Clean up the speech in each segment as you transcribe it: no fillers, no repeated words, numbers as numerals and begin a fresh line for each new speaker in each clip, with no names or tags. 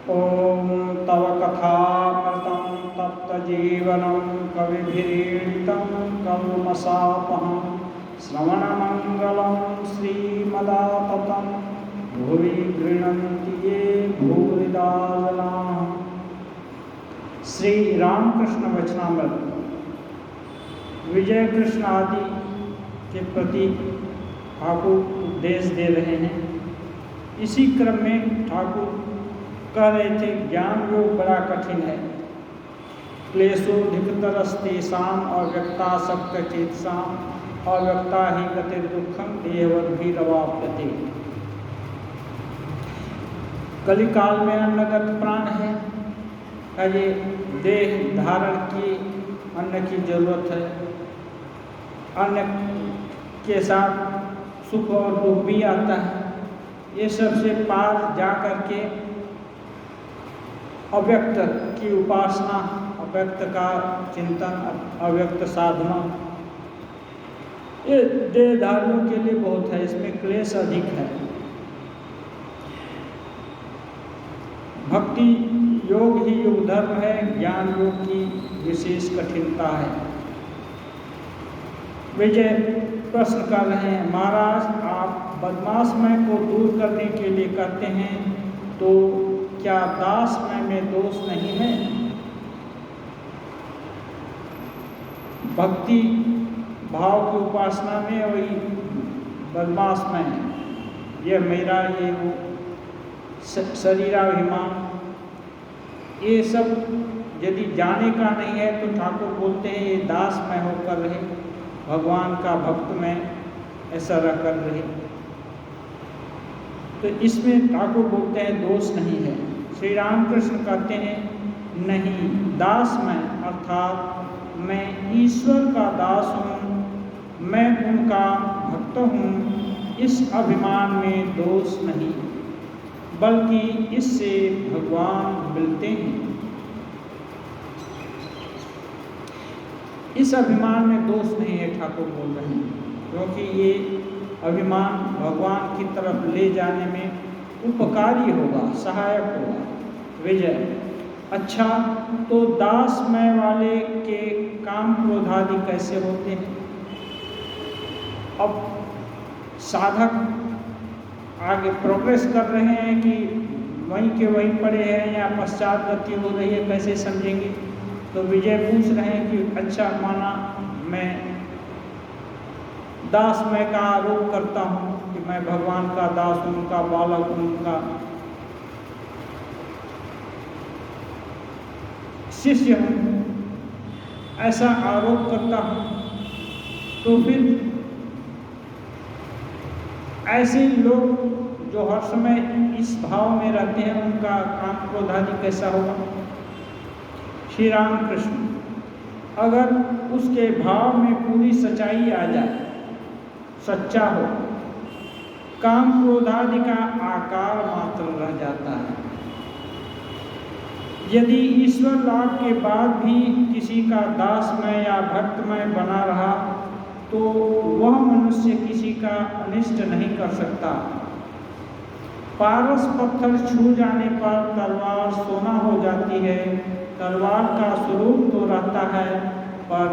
ॐ तव कथामृतं तप्तजीवनं कविभिरीडितं कल्मषापहं श्रवणमङ्गलं श्रीमदाततं भुवि गृह्णन्ति ये भूरिदा जनाः। श्री रामकृष्ण वचनामृत विजय कृष्ण आदि के प्रति ठाकुर उपदेश दे रहे हैं। इसी क्रम में ठाकुर कह रहे थे ज्ञान योग बड़ा कठिन है। क्लेशोधिकतरस्तेषां अव्यक्तासक्त चेतसाम् अव्यक्ता ही गतिर्दुःखं देहवद्भिरवाप्यते। कलिकाल में अन्नगत प्राण है, ये देह धारण की अन्न की जरूरत है। अन्न के साथ सुख और दुख भी आता है। ये सबसे पार जा करके अव्यक्त की उपासना, अव्यक्त का चिंतन, अव्यक्त साधना, ये देहधारियों के लिए बहुत है। इसमें क्लेश अधिक है। भक्ति योग ही योग धर्म है, ज्ञान योग की विशेष कठिनता है। विजय प्रश्न कर रहे हैं, महाराज आप बदमाशमय को दूर करने के लिए कहते हैं, तो क्या दासमय में दोष नहीं है? भक्ति भाव की उपासना में वही बदमाशमय है, ये मेरा, ये वो शरीराभिमान, ये सब यदि जाने का नहीं है तो ठाकुर बोलते हैं ये दासमय होकर रहे, भगवान का भक्त में ऐसा रह कर रहे। तो इसमें ठाकुर बोलते हैं दोष नहीं है। श्री रामकृष्ण कहते हैं नहीं, दास मैं अर्थात मैं ईश्वर का दास हूँ, मैं उनका भक्त हूँ, इस अभिमान में दोष नहीं, बल्कि इससे भगवान मिलते हैं। इस अभिमान में दोष नहीं है, ठाकुर बोल रहे हैं, क्योंकि ये अभिमान भगवान की तरफ ले जाने में उपकारी होगा, सहायक होगा। विजय, अच्छा तो दासमय वाले के काम क्रोध आदि कैसे होते हैं? अब साधक आगे प्रोग्रेस कर रहे हैं कि वहीं के वहीं पड़े हैं या पश्चात गति हो रही है, कैसे समझेंगे? तो विजय पूछ रहे हैं कि अच्छा माना मैं दासमय का आरोप करता हूँ कि मैं भगवान का दास हूँ, उनका बालक हूँ, उनका शिष्य हूँ, ऐसा आरोप करता हूँ, तो फिर ऐसे लोग जो हर समय इस भाव में रहते हैं उनका काम क्रोध आदि कैसा होगा? श्री रामकृष्ण, अगर उसके भाव में पूरी सच्चाई आ जाए, सच्चा हो, काम क्रोध आदि का आकार मात्र रह जाता है। यदि ईश्वर लाभ के बाद भी किसी का दासमय या भक्तमय बना रहा तो वह मनुष्य किसी का अनिष्ट नहीं कर सकता। पारस पत्थर छू जाने पर तलवार सोना हो जाती है। तलवार का स्वरूप तो रहता है, पर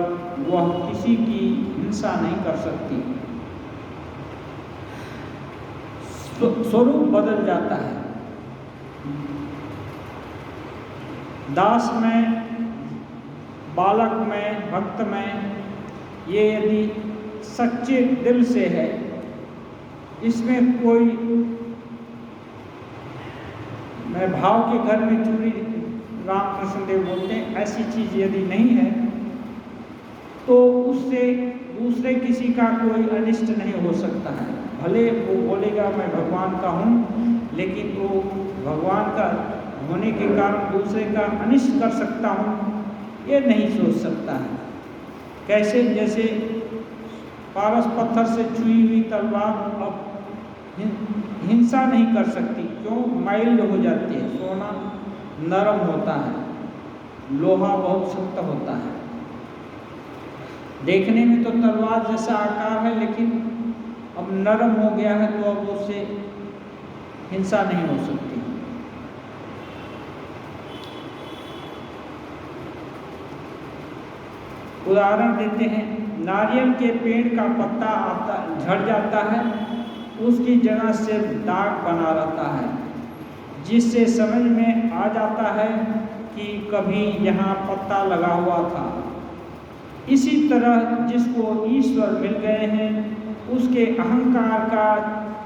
वह किसी की हिंसा नहीं कर सकती। स्वरूप बदल जाता है। दास में, बालक में, भक्त में, ये यदि सच्चे दिल से है, इसमें कोई मैं भाव के घर में चूड़ी, रामकृष्ण देव बोलते हैं, ऐसी चीज यदि नहीं है तो उससे दूसरे किसी का कोई अनिष्ट नहीं हो सकता है। भले वो बोलेगा मैं भगवान का हूँ, लेकिन वो भगवान का होने के कारण दूसरे का अनिष्ट कर सकता हूँ, ये नहीं सोच सकता है। कैसे? जैसे पारस पत्थर से छुई हुई तलवार अब हिंसा नहीं कर सकती, क्यों? माइल्ड हो जाती है। सोना नरम होता है, लोहा बहुत सख्त होता है। देखने में तो तलवार जैसा आकार है, लेकिन अब नरम हो गया है तो अब उससे हिंसा नहीं हो सकती। उदाहरण देते हैं, नारियल के पेड़ का पत्ता झड़ जाता है, उसकी जगह सिर्फ दाग बना रहता है, जिससे समझ में आ जाता है कि कभी यहाँ पत्ता लगा हुआ था। इसी तरह जिसको ईश्वर मिल गए हैं, उसके अहंकार का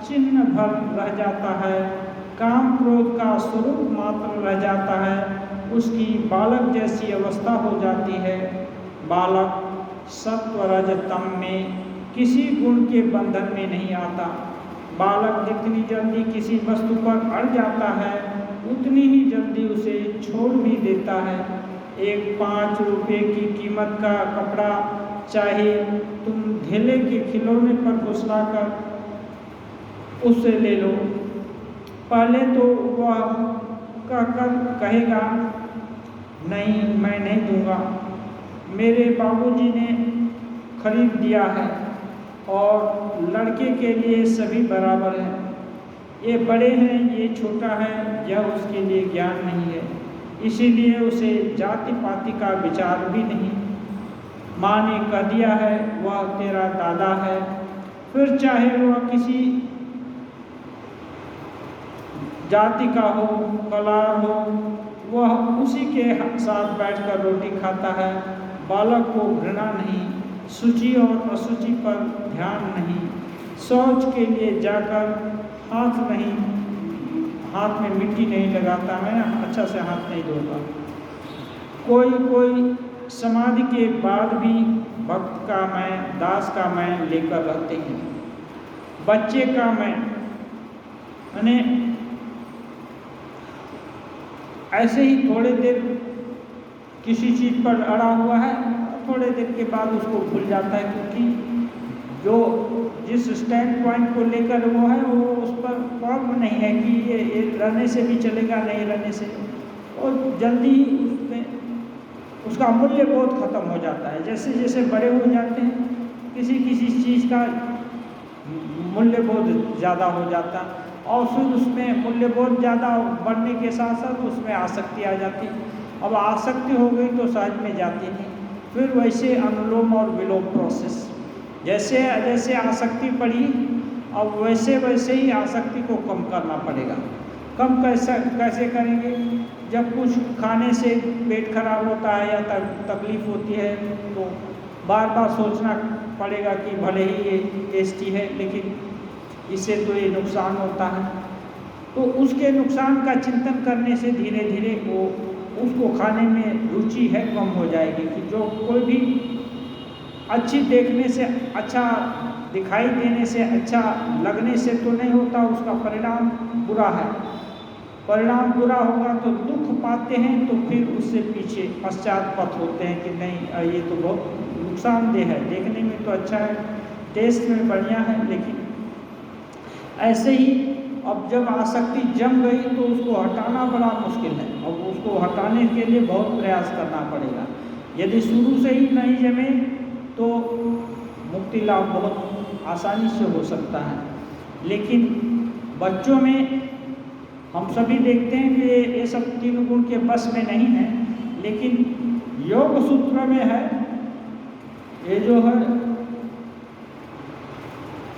चिन्ह भर रह जाता है, काम क्रोध का स्वरूप मात्र रह जाता है, उसकी बालक जैसी अवस्था हो जाती है। बालक सत्व रज तम में किसी गुण के बंधन में नहीं आता। बालक जितनी जल्दी किसी वस्तु पर अड़ जाता है, उतनी ही जल्दी उसे छोड़ भी देता है। एक 5 रुपये की कीमत का कपड़ा चाहे तुम धेले के खिलौने पर फुसलाकर उससे ले लो, पहले तो वह कहकर कहेगा, नहीं मैं नहीं दूंगा, मेरे बाबूजी ने खरीद दिया है और लड़के के लिए सभी बराबर हैं, ये बड़े हैं ये छोटा है, यह उसके लिए ज्ञान नहीं है, इसीलिए उसे जाति पाति का विचार भी नहीं। माँ ने कह दिया है वह तेरा दादा है, फिर चाहे वह किसी जाति का हो, कलार हो, वह उसी के साथ बैठकर रोटी खाता है। बालक को घृणा नहीं, शुचि और अशुचि पर ध्यान नहीं, शौच के लिए जाकर हाथ में मिट्टी नहीं लगाता, मैं अच्छा से हाथ नहीं धोता। कोई समाधि के बाद भी भक्त का मैं, दास का मैं लेकर रहते हैं। बच्चे का मैं यानी ऐसे ही थोड़े देर किसी चीज़ पर अड़ा हुआ है, थोड़े देर के बाद उसको भूल जाता है, क्योंकि जो जिस स्टैंड पॉइंट को लेकर वो है वो उस पर फॉर्म नहीं है कि ये रहने से भी चलेगा, नहीं रहने से, और जल्दी उसमें उसका मूल्य बहुत ख़त्म हो जाता है। जैसे जैसे बड़े हो जाते हैं, किसी चीज़ का मूल्य बहुत ज़्यादा हो जाता है, और फिर उसमें मूल्य बहुत ज़्यादा बढ़ने के साथ साथ उसमें आसक्ति आ जाती है। अब आसक्ति हो गई तो सहज में जाती नहीं, फिर वैसे अनुलोम और विलोम प्रोसेस, जैसे जैसे आसक्ति बढ़ी, अब वैसे वैसे ही आसक्ति को कम करना पड़ेगा। कम कैसे करेंगे? जब कुछ खाने से पेट खराब होता है या तकलीफ़ होती है तो बार बार सोचना पड़ेगा कि भले ही ये टेस्टी है लेकिन इससे तो ये नुकसान होता है, तो उसके नुकसान का चिंतन करने से धीरे धीरे वो उसको खाने में रुचि है कम हो जाएगी। कि जो कोई भी अच्छी देखने से, अच्छा दिखाई देने से, अच्छा लगने से तो नहीं होता, उसका परिणाम बुरा है। परिणाम बुरा होगा तो दुख पाते हैं, तो फिर उससे पीछे पश्चाताप होते हैं कि नहीं ये तो बहुत नुकसानदेह है, देखने में तो अच्छा है, टेस्ट में बढ़िया है, लेकिन ऐसे ही अब जब आसक्ति जम गई तो उसको हटाना बड़ा मुश्किल है। अब उसको हटाने के लिए बहुत प्रयास करना पड़ेगा। यदि शुरू से ही नहीं जमे तो मुक्ति लाभ बहुत आसानी से हो सकता है, लेकिन बच्चों में हम सभी देखते हैं कि ये सब 3 गुण के बस में नहीं है, लेकिन योग सूत्र में है, ये जो है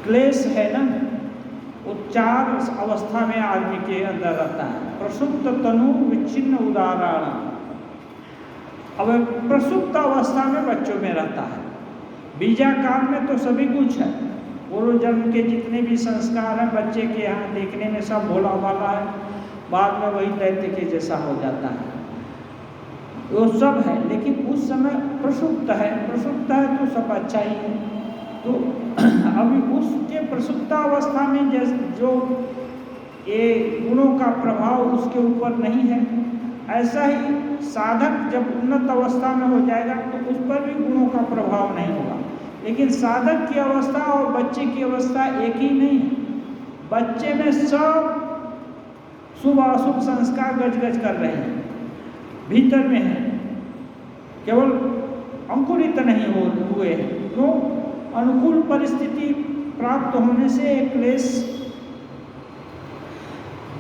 क्लेश है ना, वो 4 अवस्था में आदमी के अंदर रहता है। प्रसुप्त तनु विच्छिन्न उदाहरण। अब प्रसुप्त अवस्था में बच्चों में रहता है, बीजाकाल में तो सभी कुछ है, पूर्व जन्म के जितने भी संस्कार हैं बच्चे के यहाँ देखने में सब भोला भाला है, बाद में वही दैत्य के जैसा हो जाता है, वो सब है। लेकिन उस समय प्रसुप्त है तो सब अच्छा ही है। तो अभी उसके प्रसुप्तावस्था में जो ये गुणों का प्रभाव उसके ऊपर नहीं है, ऐसा ही साधक जब उन्नत अवस्था में हो जाएगा तो उस पर भी गुणों का प्रभाव नहीं होगा। लेकिन साधक की अवस्था और बच्चे की अवस्था एक ही नहीं है। बच्चे में सब शुभ अशुभ संस्कार गज कर रहे हैं, भीतर में है, केवल अंकुरित नहीं हुए हैं। क्यों? अनुकूल परिस्थिति प्राप्त होने से क्लेश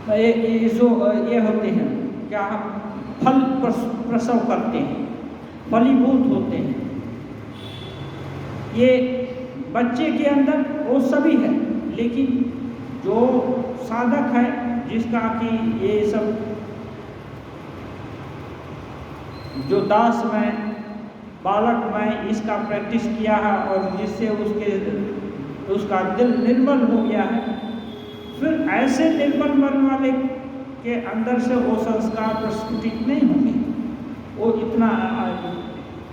ये होते हैं, क्या फल प्रसव करते हैं, फलीभूत होते हैं। ये बच्चे के अंदर वो सभी है, लेकिन जो साधक है जिसका कि ये सब जो दास में बालक में इसका प्रैक्टिस किया है और जिससे उसका दिल निर्मल हो गया है, फिर ऐसे निर्मल मन वाले के अंदर से वो संस्कार प्रस्फुटित नहीं होंगे, वो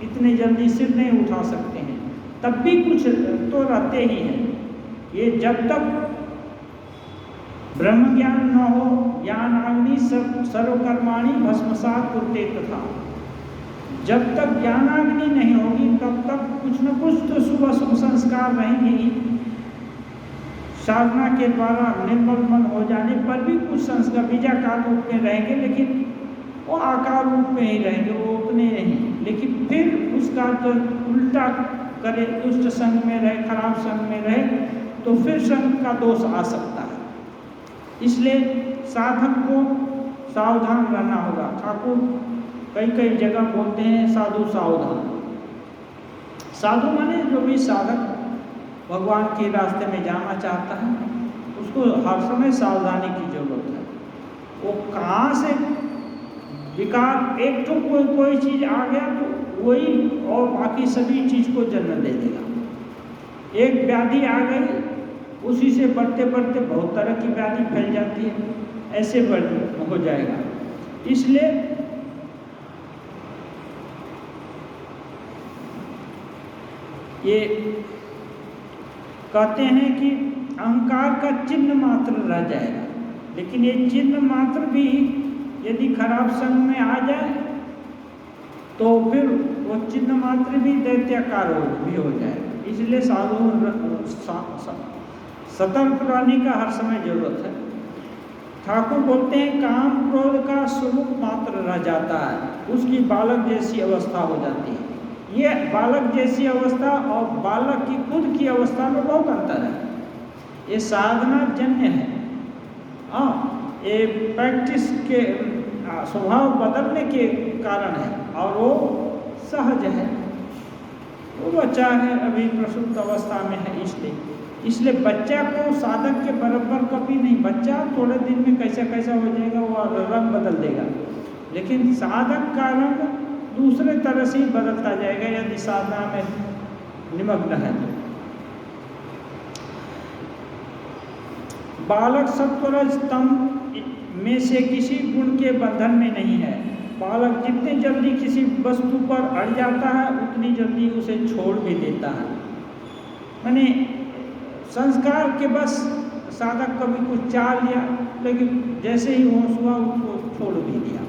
इतने जल्दी सिर नहीं उठा सकते हैं, तब भी कुछ तो रहते ही हैं। ये जब तक ब्रह्म ज्ञान न हो, ज्ञान अग्नि सर्वकर्माणि भस्मसात् कुरुते तथा, जब तक ज्ञानाग्नि नहीं होगी तब तक कुछ न कुछ तो शुभ अशुभ संस्कार रहेंगे ही। साधना के द्वारा निर्मल मन हो जाने पर भी कुछ संस्कार बीजाकार रूप में रहेंगे, लेकिन वो आकार रूप में ही रहेंगे, वो उतने नहीं। लेकिन फिर उसका जो उल्टा करे, दुष्ट संग में रहे, खराब संग में रहे, तो फिर संग का दोष आ सकता है। इसलिए साधक को सावधान रहना होगा। ठाकुर कई जगह बोलते हैं साधु सावधान। साधु माने जो भी साधक भगवान के रास्ते में जाना चाहता है, उसको हर समय सावधानी की जरूरत है। वो कहाँ से विकार, एक तो कोई चीज़ आ गया तो वही और बाकी सभी चीज़ को जन्म दे देगा। एक व्याधि आ गई, उसी से बढ़ते बढ़ते बहुत तरह की व्याधि फैल जाती है, ऐसे हो जाएगा। इसलिए ये कहते हैं कि अहंकार का चिन्ह मात्र रह जाएगा, लेकिन ये चिन्ह मात्र भी यदि खराब संग में आ जाए तो फिर वो चिन्ह मात्र भी दैत्याकार भी हो जाएगा। इसलिए सतर्क रहने का हर समय जरूरत है। ठाकुर बोलते हैं काम क्रोध का स्वरूप मात्र रह जाता है, उसकी बालक जैसी अवस्था हो जाती है। ये बालक जैसी अवस्था और बालक की खुद की अवस्था में बहुत अंतर है। ये साधना जन्य है। हाँ, ये प्रैक्टिस के स्वभाव बदलने के कारण है और वो सहज है। वो बच्चा है, अभी प्रसूत अवस्था में है, इसलिए बच्चा को साधक के बराबर कभी नहीं। बच्चा थोड़े दिन में कैसा हो जाएगा, वो रंग बदल देगा, लेकिन साधक का रंग दूसरे तरह से ही बदलता जाएगा यदि साधना में निमग्न है तो। बालक सत्वरज तम में से किसी गुण के बंधन में नहीं है। बालक जितने जल्दी किसी वस्तु पर अड़ जाता है, उतनी जल्दी उसे छोड़ भी देता है। माने संस्कार के बस साधक कभी कुछ चाह लिया, लेकिन जैसे ही होश हुआ उसको छोड़ भी दिया।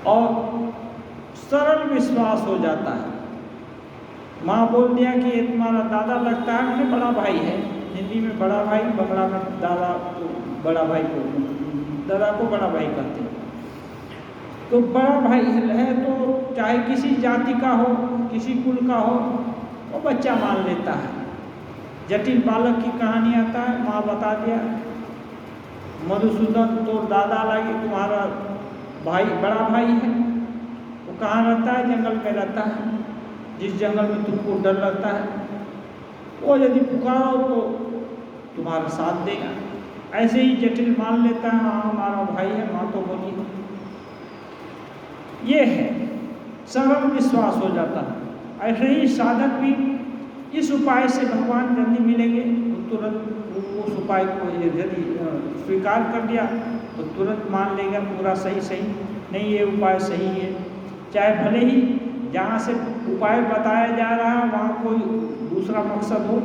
और सरल विश्वास हो जाता है। माँ बोल दिया कि ये तुम्हारा दादा लगता है, मैंने बड़ा भाई है। हिंदी में बड़ा भाई, बंगला में दादा को बड़ा भाई को, दादा को बड़ा भाई कहते हैं। तो बड़ा भाई है तो चाहे किसी जाति का हो, किसी कुल का हो, वो बच्चा मान लेता है। जटिल बालक की कहानी आता है, माँ बता दिया मधुसूदन तो दादा लगे, तुम्हारा भाई बड़ा भाई है। वो कहाँ रहता है? जंगल में रहता है। जिस जंगल में तुमको डर लगता है, वो यदि पुकारो तो तुम्हारा साथ देगा। ऐसे ही जटिल मान लेता है, हाँ हमारा भाई है, माँ तो बोली। ये है सरल विश्वास हो जाता है। ऐसे ही साधक भी इस उपाय से भगवान जल्दी मिलेंगे, तुरंत उस उपाय को यदि स्वीकार कर लिया तो तुरंत मान लेगा पूरा सही नहीं, ये उपाय सही है। चाहे भले ही जहाँ से उपाय बताया जा रहा है वहाँ कोई दूसरा मकसद हो,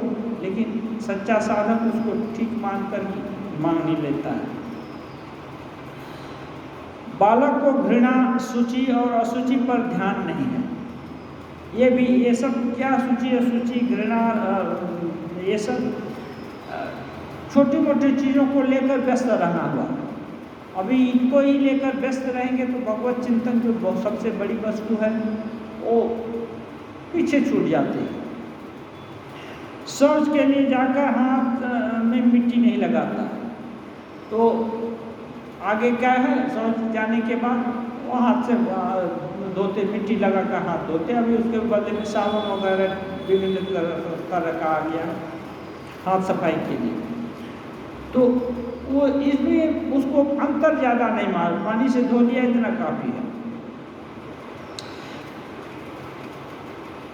लेकिन सच्चा साधक उसको ठीक मान कर ही लेता है। बालक को घृणा, शुचि और अशुचि पर ध्यान नहीं है। ये सब क्या शुचि अशुचि घृणा, ये सब छोटी मोटी चीज़ों को लेकर व्यस्त रहना हुआ। अभी इनको ही लेकर व्यस्त रहेंगे तो भगवत चिंतन जो सबसे बड़ी वस्तु है वो पीछे छूट जाते हैं। शौच के लिए जाकर हाथ में मिट्टी नहीं लगाता, तो आगे क्या है, शौच जाने के बाद वो हाथ से धोते, मिट्टी लगा कर हाथ धोते। अभी उसके बदले में साबुन वगैरह विभिन्न तरह का आ गया हाथ सफाई के लिए। तो वो इसमें उसको अंतर ज़्यादा नहीं मालूम, पानी से धो लिया इतना काफ़ी है।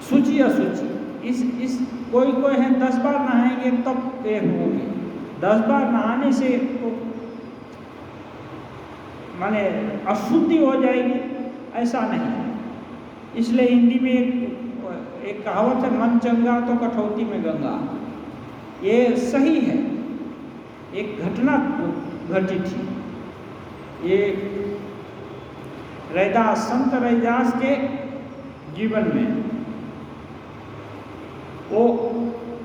शुचि अशुचि, इस कोई है 10 बार नहाएंगे तब ये होगी, 10 बार नहाने से तो माने अशुद्धि हो जाएगी, ऐसा नहीं है। इसलिए हिंदी में एक कहावत है, मन चंगा तो कठौती में गंगा। ये सही है। एक घटना घटी थी, ये रैदास, संत रैदास के जीवन में, वो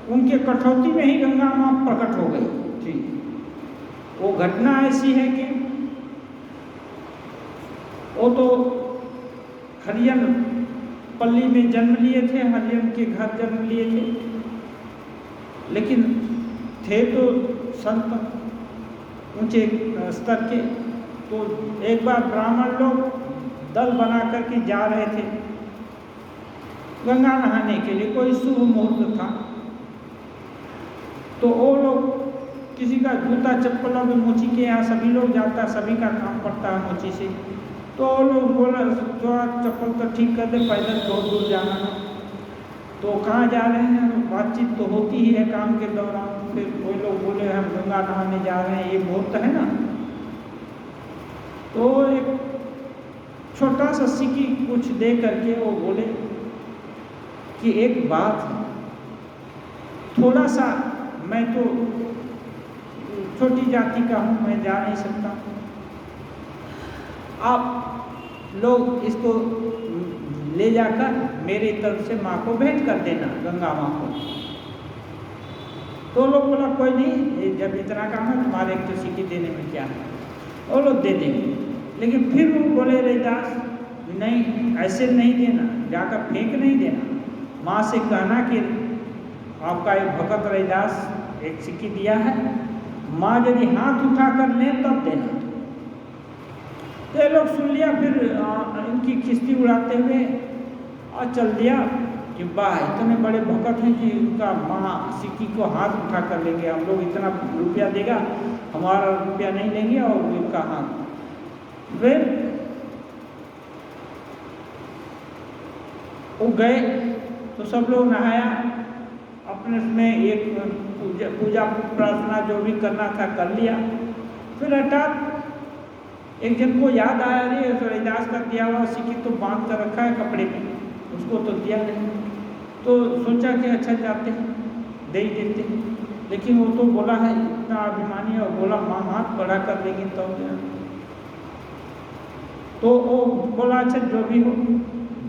उनके कठौती में ही गंगा माँ प्रकट हो गई थी। वो घटना ऐसी है कि वो तो हरियन पल्ली में जन्म लिए थे, हरियन के घर जन्म लिए थे, लेकिन थे तो संत ऊंचे स्तर के। तो एक बार ब्राह्मण लोग दल बना करके जा रहे थे गंगा नहाने के लिए, कोई शुभ मुहूर्त था। तो वो लोग, किसी का जूता चप्पल, अभी मोची के यहाँ सभी लोग जाता, सभी का काम पड़ता है मोची से। तो वो लोग बोला थोड़ा चप्पल तो ठीक कर दे, पैदल बहुत दूर जाना है। तो कहाँ जा रहे हैं, बातचीत तो होती ही है काम के दौरान। फिर कोई लोग बोले हम गंगा नहाने जा रहे हैं, ये मुहूर्त है ना। तो एक छोटा सा सिक्की कुछ दे करके वो बोले कि एक बात है, थोड़ा सा, मैं तो छोटी जाति का हूँ, मैं जा नहीं सकता, आप लोग इसको ले जाकर मेरी तरफ से माँ को भेंट कर देना, गंगा माँ को। तो लोग बोला कोई नहीं, जब इतना काम है तुम्हारे एक तो सिक्की देने में क्या है, वो लोग दे देंगे। लेकिन फिर वो बोले रैदास नहीं, ऐसे नहीं देना, जाकर फेंक नहीं देना, माँ से कहना कि आपका एक भगत रैदास एक सिक्की दिया है, माँ यदि हाथ उठा कर लें तब देना। तो ये लोग सुन लिया, फिर इनकी खिस्ती उड़ाते हुए और चल दिया कि वाह, इतने बड़े भगत हैं कि उनका माँ सिक्की को हाथ उठा कर लेंगे, हम लोग इतना रुपया देगा, हमारा रुपया नहीं लेंगे और उनका हाथ। वे वो गए तो सब लोग नहाया, अपने में एक पूजा प्रार्थना जो भी करना था कर लिया। फिर हठात एक जन को याद आया, अरे रैदास का दिया हुआ सिक्की तो बांध कर रखा है कपड़े में, उसको तो दिया नहीं। तो सोचा कि अच्छा जाते हैं दे ही देते हैं, लेकिन वो तो बोला है इतना अभिमानी है और बोला माँ हाथ बढ़ा कर देंगे तो वो बोला अच्छा जो भी हो,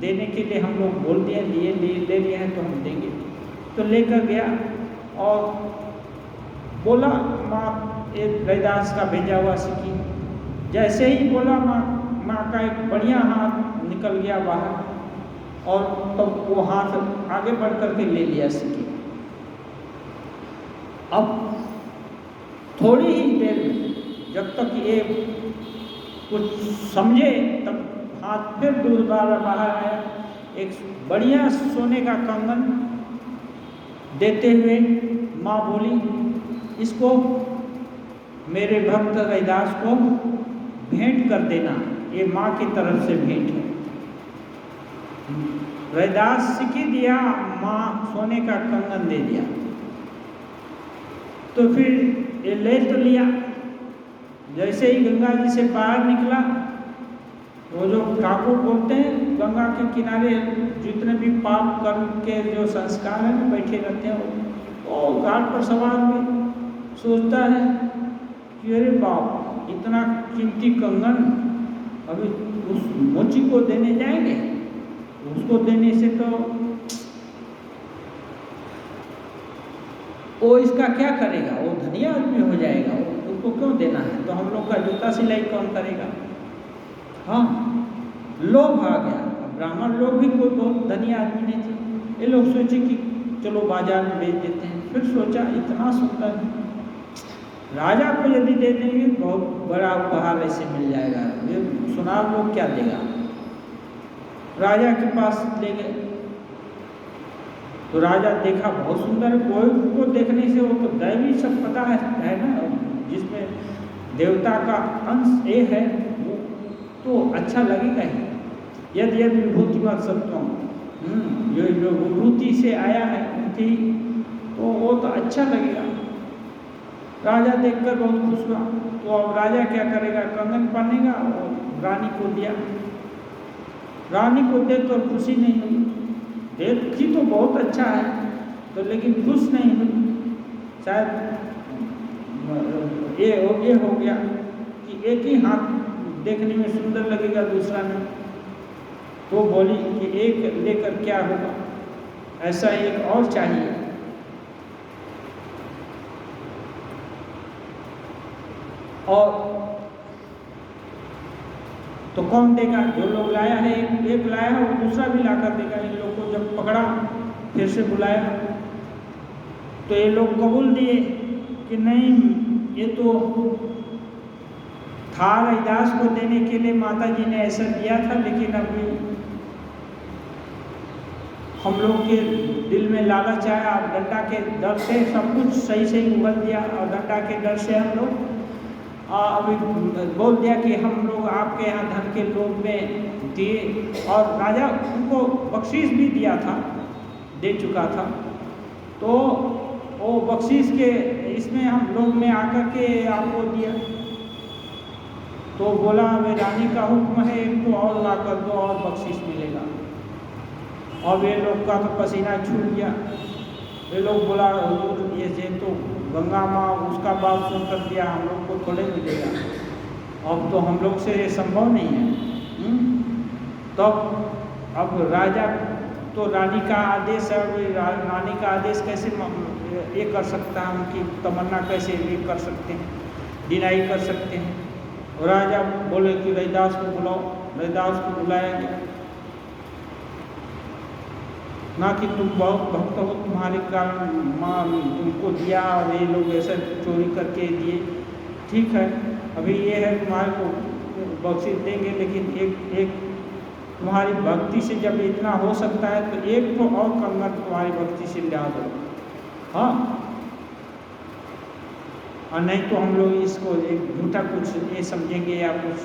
देने के लिए हम लोग बोल दिए, लिए ले लिए हैं तो हम देंगे। तो लेकर गया और बोला माँ एक रैदास का भेजा हुआ सिक्की। जैसे ही बोला माँ का एक बढ़िया हाथ निकल गया बाहर और तो वो हाथ आगे बढ़ करके ले लिया सिक्की। अब थोड़ी ही देर में, जब तक ये कुछ समझे, तब हाथ फिर दोबारा बाहर आया, एक बढ़िया सोने का कंगन देते हुए माँ बोली, इसको मेरे भक्त रैदास को भेंट कर देना, ये माँ की तरफ से भेंट है। रैदास सिक्की दिया, माँ सोने का कंगन दे दिया। तो फिर ये ले तो लिया। जैसे ही गंगा जी से बाहर निकला, वो जो ठाकुर बोलते हैं गंगा के किनारे जितने भी पाप कर्म के जो संस्कार हैं बैठे रहते हैं, वो घाट पर सवार हुए, सोचता है कि अरे बाप, इतना कीमती कंगन अभी उस मोची को देने जाएंगे, उसको देने से तो वो इसका क्या करेगा, वो धनी आदमी हो जाएगा, उसको क्यों देना है, तो हम लोग का जूता सिलाई कौन करेगा। हाँ, लोभ आ गया। ब्राह्मण लोग भी कोई बहुत धनी आदमी नहीं थे, ये लोग सोचे कि चलो बाजार में बेच देते हैं। फिर सोचा इतना सुंदर राजा को यदि दे देंगे बहुत बड़ा उपहार ऐसे मिल जाएगा, ये सुनार लोग क्या देगा। राजा के पास ले गए तो राजा देखा बहुत सुंदर, कोई को देखने से वो तो दैवी सब पता है ना, जिसमें देवता का अंश ये है वो तो अच्छा लगेगा ही। यदि विभूतिमत सत्वम, जो विभूति से आया है उनकी, तो वो तो अच्छा लगेगा। राजा देखकर बहुत खुश हुआ। तो अब राजा क्या करेगा, कंगन पहनेगा और रानी को दिया। रानी को दे तो खुशी नहीं हुई, देखी तो बहुत अच्छा है तो लेकिन खुश नहीं हुई। शायद ये हो गया कि एक ही हाथ देखने में सुंदर लगेगा, दूसरा नहीं। तो बोली कि एक लेकर क्या होगा, ऐसा एक और चाहिए। और तो कौन देगा, जो लोग लाया है, एक लाया है वो दूसरा भी लाकर देगा। इन लोग को जब पकड़ा, फिर से बुलाया, तो ये लोग कबूल दिए कि नहीं, ये तो था रैदास को देने के लिए माता जी ने ऐसा दिया था, लेकिन अभी हम लोग के दिल में लालच आया और डंडा के डर से सब कुछ सही सही उगल दिया, और डंडा के डर से हम लोग अभी बोल दिया कि हम लोग आपके यहाँ धन के लोभ में दिए। और राजा उनको बख्शीश भी दिया था, दे चुका था। तो वो बख्शीश के इसमें हम लोग में आकर के आपको दिया। तो बोला वे रानी का हुक्म है, इनको और ला कर दो और बख्शीश मिलेगा। और वे लोग का तो पसीना छूट गया। वे लोग बोला ये तो गंगा माँ उसका बात सुन कर दिया, हम लोग को थोड़े मिलेगा, अब तो हम लोग से ये संभव नहीं है। तब अब राजा तो रानी का आदेश है, रानी का आदेश कैसे ये कर सकता है, उनकी तमन्ना कैसे ये कर सकते हैं, डिनाई कर सकते हैं। और राजा बोले कि रैदास को बुलाओ। रैदास को बुलाया गया। ना कि तुम बहुत भक्त हो, तुम्हारे कारण माँ तुमको दिया और ये लोग ऐसे चोरी करके दिए, ठीक है, अभी ये है तुम्हारे को बख्शीश देंगे, लेकिन एक तुम्हारी भक्ति से जब इतना हो सकता है तो एक तो और कंगन तुम्हारी भक्ति से ला दो, हाँ, और नहीं तो हम लोग इसको एक झूठा कुछ ये समझेंगे या कुछ।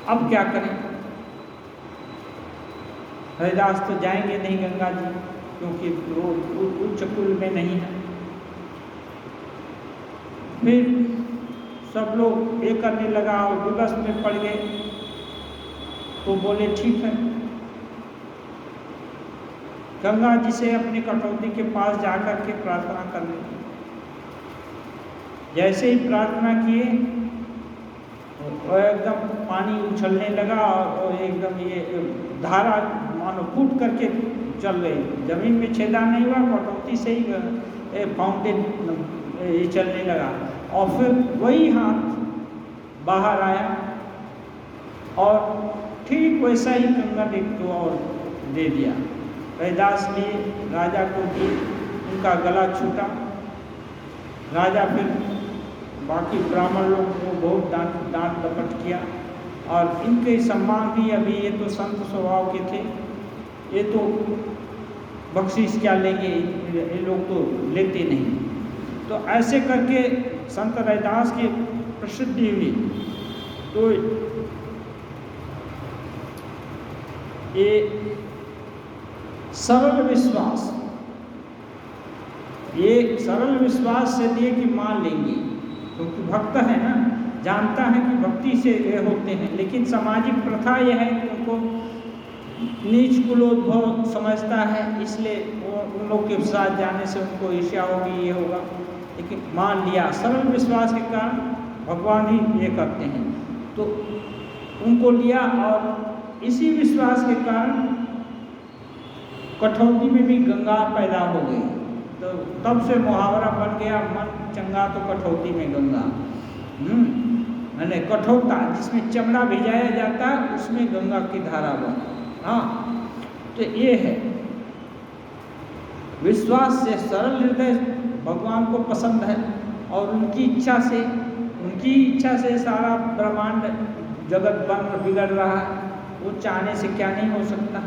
अब क्या करें, रैदास तो जाएंगे नहीं गंगा जी, क्योंकि वो उच्च कुल में नहीं है। फिर सब लोग ये करने लगा और विवश में पड़ गए। तो बोले ठीक है, गंगा जी से अपने कटौती के पास जाकर के प्रार्थना करने लगे। जैसे ही प्रार्थना किए और एकदम पानी उछलने लगा और एकदम ये धारा मानो फूट करके चल रही, जमीन में छेदा नहीं हुआ, कटौती से ही फाउंटेन ये चलने लगा। और फिर वही हाथ बाहर आया और ठीक वैसा ही कंगन एक तो और दे दिया। रैदास लिए, राजा को दिए, उनका गला छूटा। राजा फिर बाकी ब्राह्मण लोग को बहुत डांट डपट किया और इनके सम्मान भी, अभी ये तो संत स्वभाव के थे, ये तो बख्शीश क्या लेंगे, ये लोग तो लेते नहीं। तो ऐसे करके संत रैदास की प्रसिद्धि हुई। तो ये सरल विश्वास, ये सरल विश्वास से दिए कि मान लेंगे, क्योंकि भक्त है ना, जानता है कि भक्ति से ये होते हैं। लेकिन सामाजिक प्रथा यह है कि उनको नीच कुलोद्भव समझता है, इसलिए वो उन लोग के साथ जाने से उनको ईर्ष्या होगी, ये होगा। लेकिन मान लिया, सरल विश्वास के कारण भगवान ही ये करते हैं, तो उनको लिया। और इसी विश्वास के कारण कठौती में भी गंगा पैदा हो गई। तो तब से मुहावरा बन गया, मन चंगा तो कठौती में गंगा। मैंने कठौता जिसमें चमड़ा भिजाया जाता है, उसमें गंगा की धारा बना। हाँ, तो ये है विश्वास से सरल हृदय भगवान को पसंद है। और उनकी इच्छा से सारा ब्रह्मांड जगत बन बिगड़ रहा है। वो चाहने से क्या नहीं हो सकता।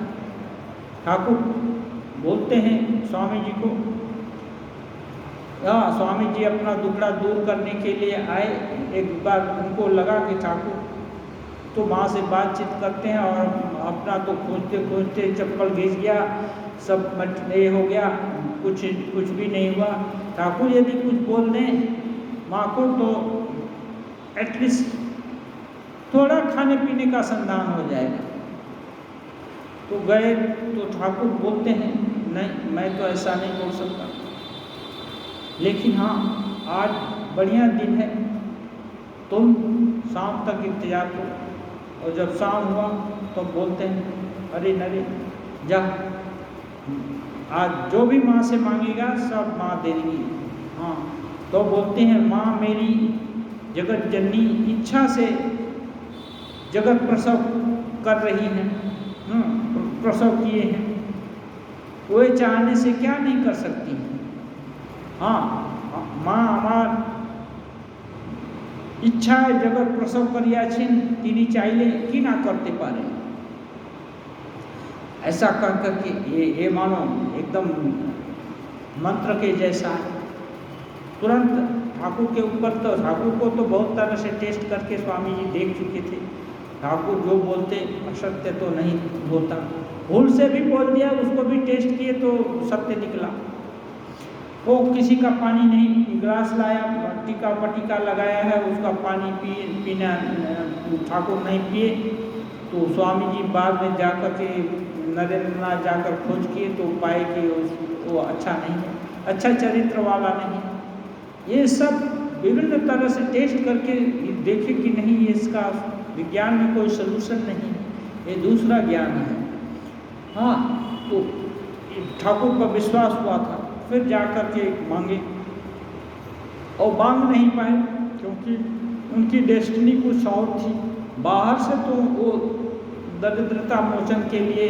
ठाकुर बोलते हैं स्वामी जी को, स्वामी जी अपना दुखड़ा दूर करने के लिए आए। एक बार उनको लगा कि ठाकुर तो माँ से बातचीत करते हैं और अपना तो खोजते खोजते चप्पल घिस गया, सब ये हो गया, कुछ भी नहीं हुआ। ठाकुर यदि कुछ बोल दें माँ को तो एटलीस्ट थोड़ा खाने पीने का संधान हो जाएगा। तो गए तो ठाकुर बोलते हैं नहीं, मैं तो ऐसा नहीं बोल सकता, लेकिन हाँ आज बढ़िया दिन है, तुम शाम तक इंतजार करो। और जब शाम हुआ तो बोलते हैं अरे नरे जा, आज जो भी माँ से मांगेगा सब माँ देगी। हाँ तो बोलते हैं माँ मेरी जगत जननी इच्छा से जगत प्रसव कर रही हैं, प्रसव किए हैं, वो चाहने से क्या नहीं कर सकती। हाँ माँ हमार इच्छा है जगत प्रसव करिया छिन तिनी चाहिले कि ना करते पारे। ऐसा कर करके ये मानो एकदम मंत्र के जैसा है। तुरंत ठाकुर के ऊपर तो ठाकुर को तो बहुत तरह से टेस्ट करके स्वामी जी देख चुके थे। ठाकुर जो बोलते असत्य तो नहीं होता, भूल से भी बोल दिया उसको भी टेस्ट किए तो सत्य निकला। वो किसी का पानी नहीं, गिलास लाया टीका पटीका लगाया है, उसका पानी पीना ठाकुर नहीं पिए। तो स्वामी जी बाद में जाकर के नरेंद्रनाथ जाकर खोज किए तो पाए कि वो अच्छा नहीं है, अच्छा चरित्र वाला नहीं। ये सब विभिन्न तरह से टेस्ट करके देखे कि नहीं ये इसका विज्ञान में कोई सलूशन नहीं, ये दूसरा ज्ञान है। हाँ तो ठाकुर पर विश्वास हुआ था, फिर जाकर के मांगे और मांग नहीं पाए क्योंकि उनकी डेस्टिनी कुछ और थी। बाहर से तो वो दरिद्रता मोचन के लिए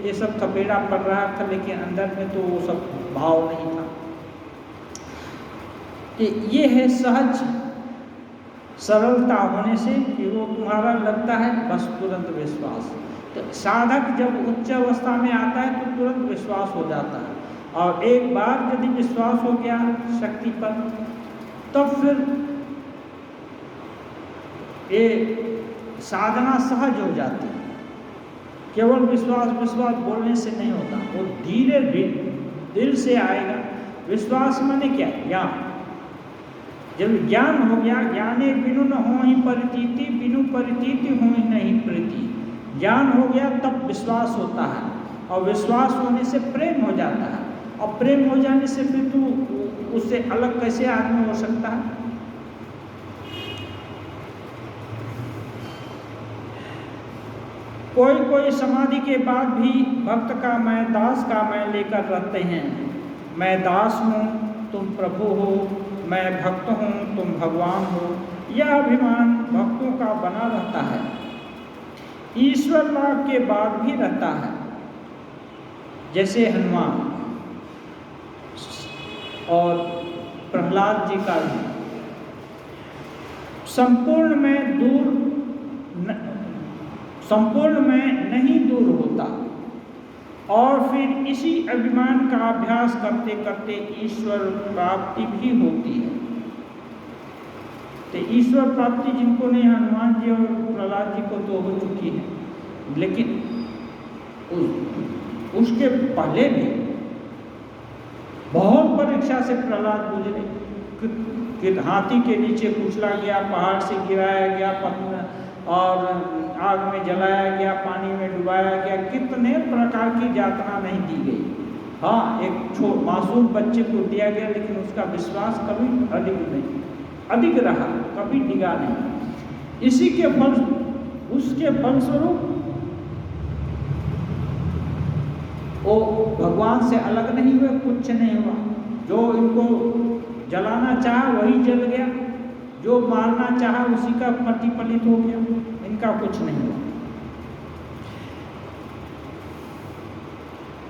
ये सब थपेड़ा पड़ रहा था, लेकिन अंदर में तो वो सब भाव नहीं था। कि ये है सहज सरलता होने से कि वो तुम्हारा लगता है बस तुरंत विश्वास। तो साधक जब उच्च अवस्था में आता है तो तुरंत विश्वास हो जाता है, और एक बार यदि विश्वास हो गया शक्ति पर तब फिर ये साधना सहज हो जाती है। केवल विश्वास बोलने से नहीं होता, वो धीरे धीरे दिल से आएगा। विश्वास माने क्या? ज्ञान। जब ज्ञान हो गया, ज्ञाने बिनु न हो ही परितीति, बिनु परितीति हो ही नहीं प्रीति। ज्ञान हो गया तब विश्वास होता है, और विश्वास होने से प्रेम हो जाता है, और प्रेम हो जाने से फिर तू उससे अलग कैसे आदमी हो सकता है। कोई समाधि के बाद भी भक्त का मैं लेकर रहते हैं। मैं दास हूँ तुम प्रभु हो, मैं भक्त हूँ तुम भगवान हो, यह अभिमान भक्तों का बना रहता है। ईश्वर लाभ के बाद भी रहता है, जैसे हनुमान और प्रहलाद जी का भी। संपूर्ण में नहीं दूर होता, और फिर इसी अभिमान का अभ्यास करते करते ईश्वर प्राप्ति भी होती है। तो ईश्वर प्राप्ति जिनको नहीं, हनुमान जी और प्रहलाद जी को तो हो चुकी है, लेकिन उसके पहले भी बहुत परीक्षा से प्रहलाद गुजरे। कि हाथी के नीचे कुचला गया, पहाड़ से गिराया गया, और आग में जलाया गया, पानी में डुबाया गया, कितने प्रकार की यातना नहीं दी गई। हाँ, एक मासूम बच्चे को दिया गया, लेकिन उसका विश्वास कभी अधिक रहा, कभी डिगा नहीं। इसी के उसके फलस्वरूप वो भगवान से अलग नहीं हुए, कुछ नहीं हुआ। जो इनको जलाना चाहा वही जल गया, जो मारना चाहा उसी का प्रतिफलित हो गया, इनका कुछ नहीं हुआ।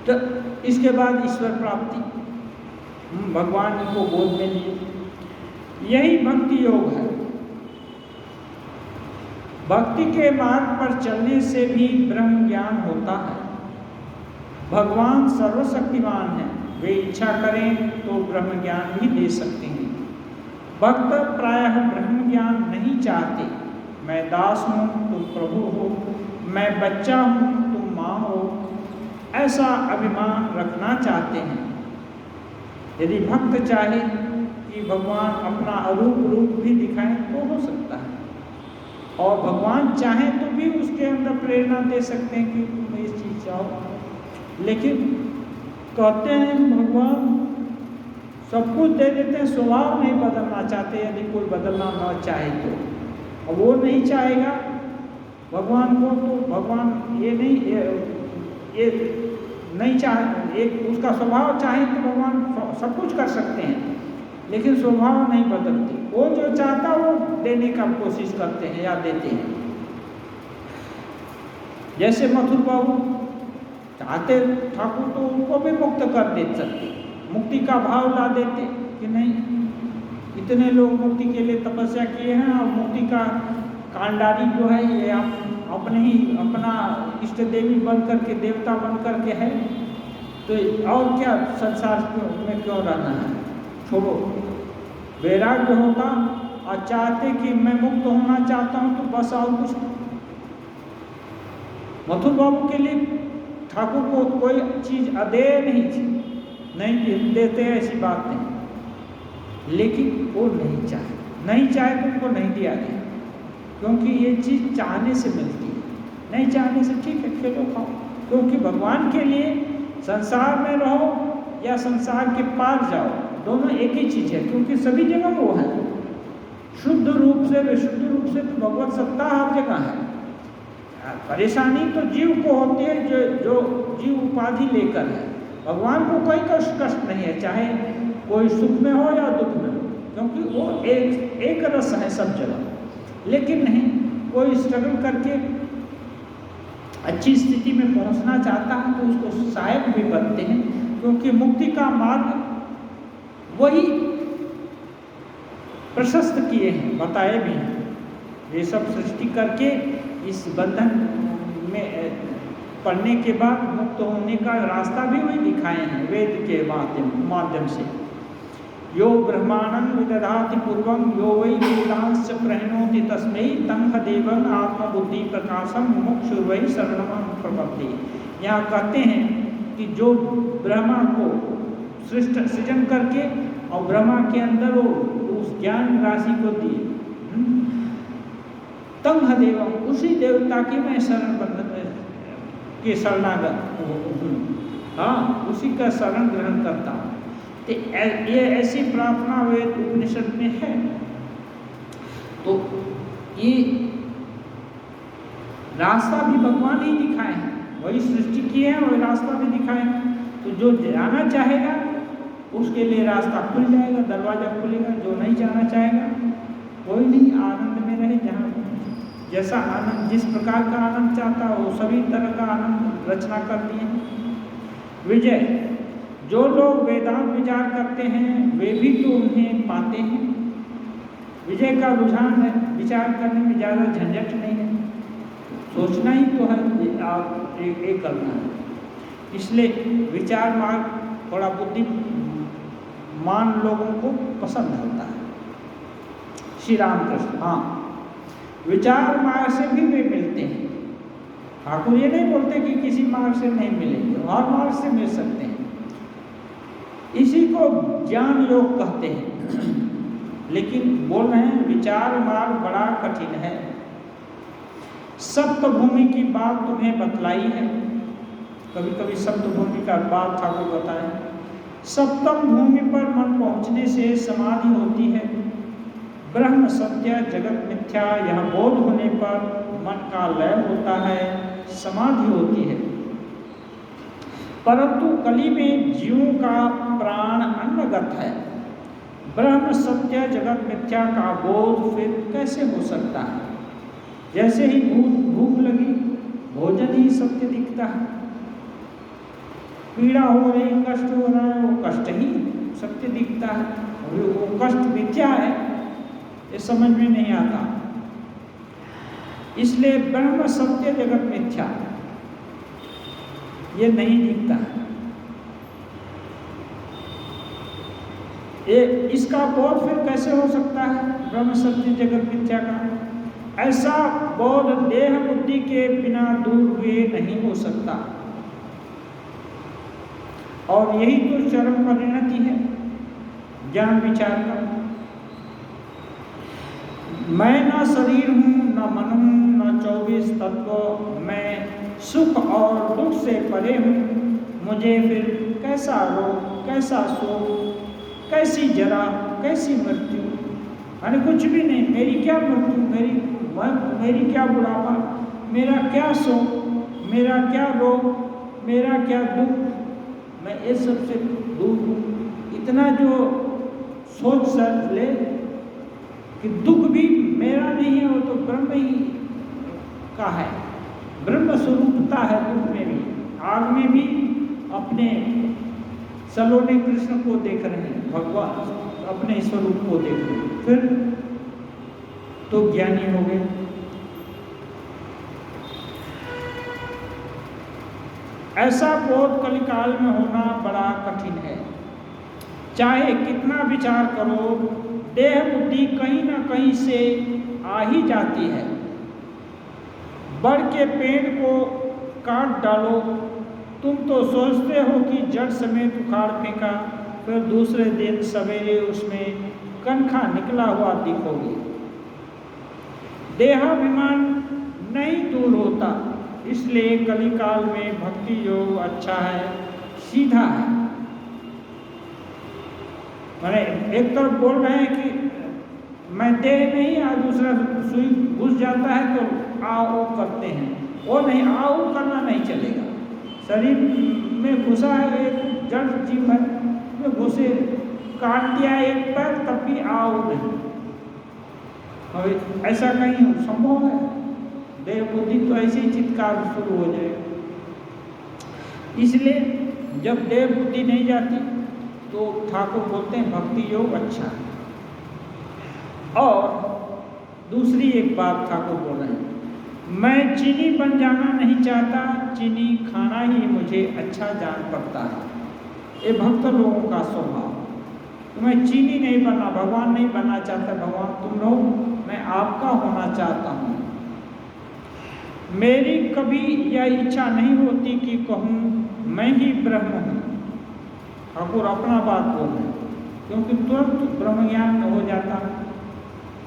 तो इसके बाद ईश्वर प्राप्ति, भगवान को गोद में लिए। यही भक्ति योग है। भक्ति के मार्ग पर चलने से भी ब्रह्म ज्ञान होता है। भगवान सर्वशक्तिमान है, वे इच्छा करें तो ब्रह्म ज्ञान भी दे सकते हैं। भक्त प्रायः ब्रह्म ज्ञान नहीं चाहते। मैं दास हूँ, तुम प्रभु हो, मैं बच्चा हूँ, तुम माँ हो, ऐसा अभिमान रखना चाहते हैं। यदि भक्त चाहे कि भगवान अपना अरूप रूप भी दिखाएं तो हो सकता है, और भगवान चाहें तो भी उसके अंदर प्रेरणा दे सकते हैं कि तुम ये चीज़ चाहो। लेकिन कहते हैं भगवान सब कुछ दे देते हैं, स्वभाव नहीं बदलना चाहते। यदि कोई बदलना न चाहे तो, और वो नहीं चाहेगा भगवान को, तो भगवान ये नहीं चाहे, एक उसका स्वभाव चाहे तो भगवान सब कुछ कर सकते हैं, लेकिन स्वभाव नहीं बदलती। वो जो चाहता वो देने का कोशिश करते हैं या देते हैं। जैसे मथुर बाबू चाहते ठाकुर तो उनको भी मुक्त कर दे सकते, मुक्ति का भाव ला देते कि नहीं, इतने लोग मुक्ति के लिए तपस्या किए हैं, और मुक्ति का कांडारी जो है ये अपने ही अपना इष्ट देवी बन करके, देवता बन करके है, तो और क्या संसार में क्यों रहना है, छोड़ो। वैराग्य होता और चाहते कि मैं मुक्त होना चाहता हूँ तो बस, और कुछ। मथुर बाबू के लिए ठाकुर को कोई चीज़ अदेय नहीं थी, नहीं देते ऐसी बात नहीं, लेकिन वो नहीं चाहे तो उनको नहीं दिया गया, क्योंकि ये चीज़ चाहने से मिलती है। नहीं चाहने से ठीक है, खेलो खाओ, क्योंकि भगवान के लिए संसार में रहो या संसार के पार जाओ, दोनों एक ही चीज़ है, क्योंकि सभी जगह वो है। शुद्ध रूप से विशुद्ध रूप से तो भगवत सत्ता हर जगह है। परेशानी तो जीव को होती है, जो जीव उपाधि लेकर है। भगवान को कोई कष्ट नहीं है, चाहे कोई सुख में हो या दुख में हो, क्योंकि वो एक रस है सब जगह। लेकिन नहीं, कोई स्ट्रगल करके अच्छी स्थिति में पहुंचना चाहता है तो उसको सहायक भी बनते हैं, क्योंकि मुक्ति का मार्ग वही प्रशस्त किए हैं, बताए भी हैं। ये सब सृष्टि करके इस बंधन में पढ़ने के बाद मुक्त होने का रास्ता भी वही दिखाए हैं वेद के माध्यम से। यो ब्रह्मांडं विदधाति पूर्वं यो वै वेदांश्च प्रणोति तस्मै तं देवं आत्मबुद्धि प्रकाशम मुमुक्षुर्वै शरणं प्रपद्ये। यहाँ कहते हैं कि जो ब्रह्मा को सृजन करके और ब्रह्मा के अंदर वो उस ज्ञान राशि को दिए, तंग देवम, उसी देवता की मैं शरण के शरणागत हूँ, हाँ, उसी का शरण ग्रहण करता हूँ। तो ये ऐसी प्रार्थना वेद उपनिषद में है। तो ये रास्ता भी भगवान ही दिखाए हैं, वही सृष्टि किए हैं, वही रास्ता भी दिखाए हैं। तो जो जाना चाहेगा उसके लिए रास्ता खुल जाएगा, दरवाजा खुलेगा। जो नहीं जाना चाहेगा कोई नहीं, आनंद में रहे, जहाँ जैसा आनंद, जिस प्रकार का आनंद चाहता हो सभी तरह का आनंद रचना कर दिए। विजय, जो लोग वेदांत विचार करते हैं वे भी तो उन्हें पाते हैं। विजय का रुझान है, विचार करने में ज़्यादा झंझट नहीं है, सोचना ही तो है, आप एक करना है। इसलिए विचार मार्ग थोड़ा बुद्धिमान लोगों को पसंद होता है। श्री रामकृष्ण, हाँ, विचार मार्ग से भी वे मिलते हैं। ठाकुर ये नहीं बोलते कि किसी मार्ग से नहीं मिलेंगे, हर मार्ग से मिल सकते हैं। इसी को ज्ञान योग कहते हैं। लेकिन बोल रहे हैं विचार मार्ग बड़ा कठिन है। सप्तभूमि की बात तुम्हें बतलाई है, कभी कभी सप्तभूमि का बात ठाकुर बताए। सप्तम भूमि पर मन पहुंचने से समाधि होती है। ब्रह्म सत्य जगत मिथ्या यह बोध होने पर मन का लय होता है, समाधि होती है। परंतु कली में जीवों का प्राण अन्नगत है। ब्रह्म सत्य जगत मिथ्या का बोध फिर कैसे हो सकता है? जैसे ही भूख लगी भोजन ही सत्य दिखता है, पीड़ा हो रही, कष्ट हो रहा है, वो कष्ट ही सत्य दिखता है, वो कष्ट मिथ्या है, ये समझ में नहीं आता। इसलिए ब्रह्म सत्य जगत मिथ्या, ये नहीं दिखता है। ये इसका बोध फिर कैसे हो सकता है ब्रह्म सत्य जगत मिथ्या का? ऐसा बोध देह बुद्धि के बिना दूर हुए नहीं हो सकता। और यही तो चरम परिणति है ज्ञान विचार का। मैं न शरीर हूँ, न मन हूँ, न 24 तत्व, मैं सुख और दुख से परे हूँ। मुझे फिर कैसा रोग, कैसा शोक, कैसी जरा, कैसी मृत्यु, यानी कुछ भी नहीं। मेरी क्या मृत्यु, मेरी क्या बुढ़ापा, मेरा क्या शोक, मेरा क्या रोग, मेरा क्या दुख, मैं इस सब से दूर हूँ। इतना जो सोच सर ले कि दुख भी मेरा नहीं है, वो तो ब्रह्म ही का है, ब्रह्म स्वरूपता है दुख में भी। आग में भी अपने सलोने कृष्ण को देख रहे हैं, भगवान अपने स्वरूप को देख रहे हैं, फिर तो ज्ञानी हो गए। ऐसा बोध कलिकाल में होना बड़ा कठिन है। चाहे कितना विचार करो, देह बुद्धि कहीं ना कहीं से आ ही जाती है। बड़ के पेड़ को काट डालो, तुम तो सोचते हो कि जड़ समेत उखाड़ फेंका, फिर दूसरे दिन सवेरे उसमें कनखा निकला हुआ दिखोगे। देहाभिमान नहीं दूर होता, इसलिए कलिकाल में भक्ति योग अच्छा है, सीधा है। मैंने एक तरफ बोल रहे हैं कि मैं देह नहीं, और दूसरा सुई घुस जाता है तो आओ करते हैं, वो नहीं, आओ करना नहीं चलेगा। शरीर में घुसा है, एक जड़ जीव है, में घुसे, काट दिया एक पैर, तब भी आओ नहीं। और ऐसा कहीं संभव है? देह बुद्धि तो ऐसे ही चित्कार शुरू हो जाएगा। इसलिए जब देह बुद्धि नहीं जाती तो ठाकुर बोलते हैं भक्ति योग अच्छा है। और दूसरी एक बात ठाकुर बोल रहे हैं, मैं चीनी बन जाना नहीं चाहता, चीनी खाना ही मुझे अच्छा जान पड़ता है। ये भक्त लोगों का स्वभाव। तो मैं चीनी नहीं बनना, भगवान नहीं बनना चाहता, भगवान तुम लोग, मैं आपका होना चाहता हूँ। मेरी कभी यह इच्छा नहीं होती कि कहूँ मैं ही ब्रह्म हूँ। ठाकुर अपना बात बोल रहे हैं, क्योंकि तुरंत ब्रह्म ज्ञान हो जाता,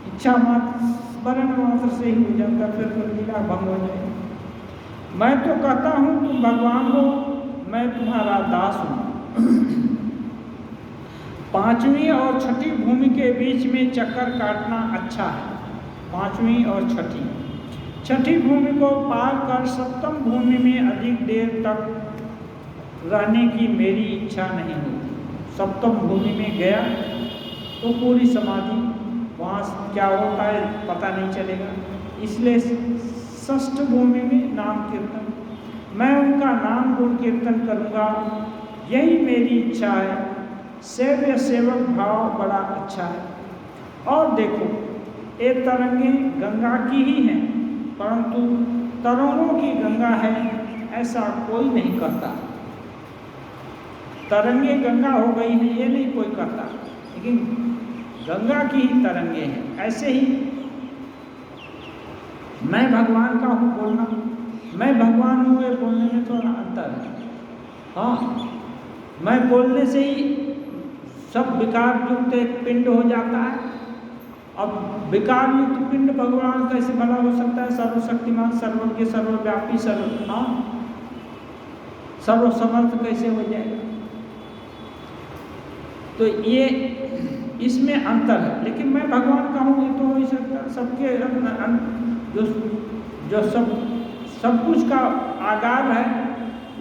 इच्छा मात्र स्मरण मात्र से ही हो जाता, फिर तो लीला भंग हो जाए। मैं तो कहता हूँ तुम भगवान हो, मैं तुम्हारा दास हूँ। पांचवी और छठी भूमि के बीच में चक्कर काटना अच्छा है। पांचवी और छठी भूमि को पार कर सप्तम भूमि में अधिक देर तक रहने की मेरी इच्छा नहीं होती। सप्तम भूमि में गया तो पूरी समाधि, वहाँ क्या होता है पता नहीं चलेगा। इसलिए षष्ठ भूमि में नाम कीर्तन, मैं उनका नाम गुण कीर्तन करूँगा, यही मेरी इच्छा है। सेव्य सेवक भाव बड़ा अच्छा है। और देखो, ये तरंगे गंगा की ही हैं, परंतु तरंगों की गंगा है ऐसा कोई नहीं करता। तरंगे गंगा हो गई है ये नहीं कोई करता, लेकिन गंगा की ही तरंगे हैं। ऐसे ही मैं भगवान का हूँ बोलना, मैं भगवान हूँ ये बोलने में थोड़ा अंतर है। हाँ, मैं बोलने से ही सब विकार युक्त एक पिंड हो जाता है। अब विकार युक्त पिंड भगवान कैसे भला हो सकता है? सर्वशक्तिमान, सर्वज्ञ, सर्वव्यापी, सर्वसमर्थ कैसे हो जाएगा? तो ये इसमें अंतर है। लेकिन मैं भगवान का हूँ ये तो हो ही सकता, सबके जो सब कुछ का आधार है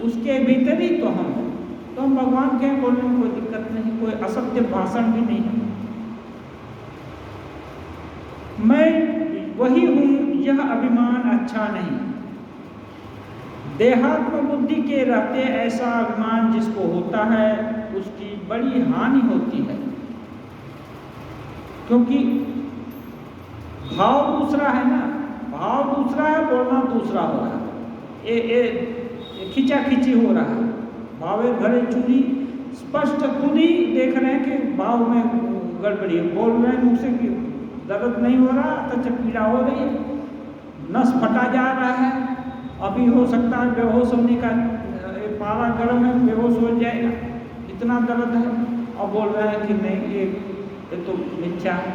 उसके भीतर ही तो हम हैं। तो हम भगवान के बोलने में कोई दिक्कत नहीं, कोई असत्य भाषण भी नहीं है। मैं वही हूँ, यह अभिमान अच्छा नहीं। देहात्म बुद्धि के रहते ऐसा अभिमान जिसको होता है उसकी बड़ी हानि होती है। क्योंकि भाव दूसरा है ना, भाव दूसरा है, बोलना दूसरा हो रहा है। ये खिंचा खिंची हो रहा है। भावे घरे चूरी, स्पष्ट खुद ही देख रहे हैं कि भाव में गड़बड़ी है। बोल रहे हैं मुँह से कि दर्द नहीं हो रहा, तो पीड़ा हो रही है, नस फटा जा रहा है, अभी हो सकता है बेहोश होने का, पारा गर्म है, बेहोश हो जाएगा, इतना दर्द है। और बोल रहे हैं कि नहीं ये तो मिथ्या है,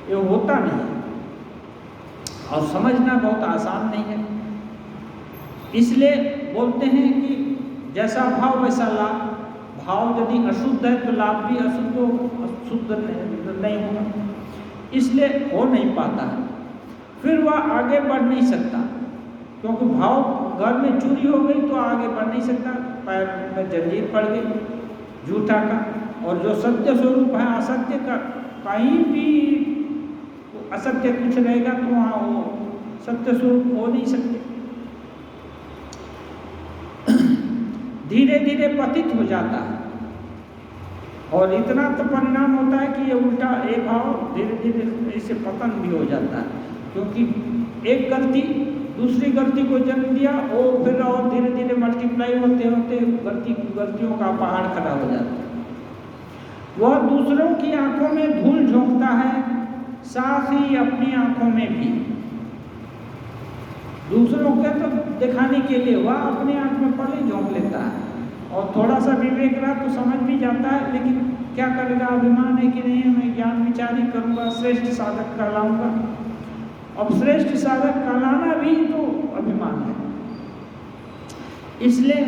ये होता नहीं। और समझना बहुत आसान नहीं है। इसलिए बोलते हैं कि जैसा भाव वैसा लाभ। भाव यदि अशुद्ध है तो लाभ भी शुद्ध नहीं होगा, इसलिए हो नहीं पाता है। फिर वह आगे बढ़ नहीं सकता, क्योंकि भाव घर में चोरी हो गई तो आगे बढ़ नहीं सकता, पैर में जंजीर पड़ गई झूठा का। और जो सत्य स्वरूप है असत्य का, कहीं भी असत्य कुछ रहेगा तो वहाँ वो सत्य स्वरूप हो नहीं सकते। धीरे धीरे पतित हो जाता है, और इतना तो परिणाम होता है कि ये उल्टा एक भाव धीरे धीरे इससे पतन भी हो जाता है। क्योंकि एक गलती दूसरी गलती को जन्म दिया, और फिर और धीरे धीरे मल्टीप्लाई होते होते गलतियों का पहाड़ खड़ा हो जाता है। वह दूसरों की आंखों में धूल झोंकता है, साथ ही अपनी आंखों में भी। दूसरों के तो दिखाने के लिए वह अपने आंख में पहले झोंक लेता है, और थोड़ा सा विवेक रहा तो समझ भी जाता है, लेकिन क्या करेगा, अभिमान है कि नहीं मैं ज्ञान विचार ही करूँगा, श्रेष्ठ साधक कहलाऊंगा। अब श्रेष्ठ साधक कहलाना भी तो अभिमान है। इसलिए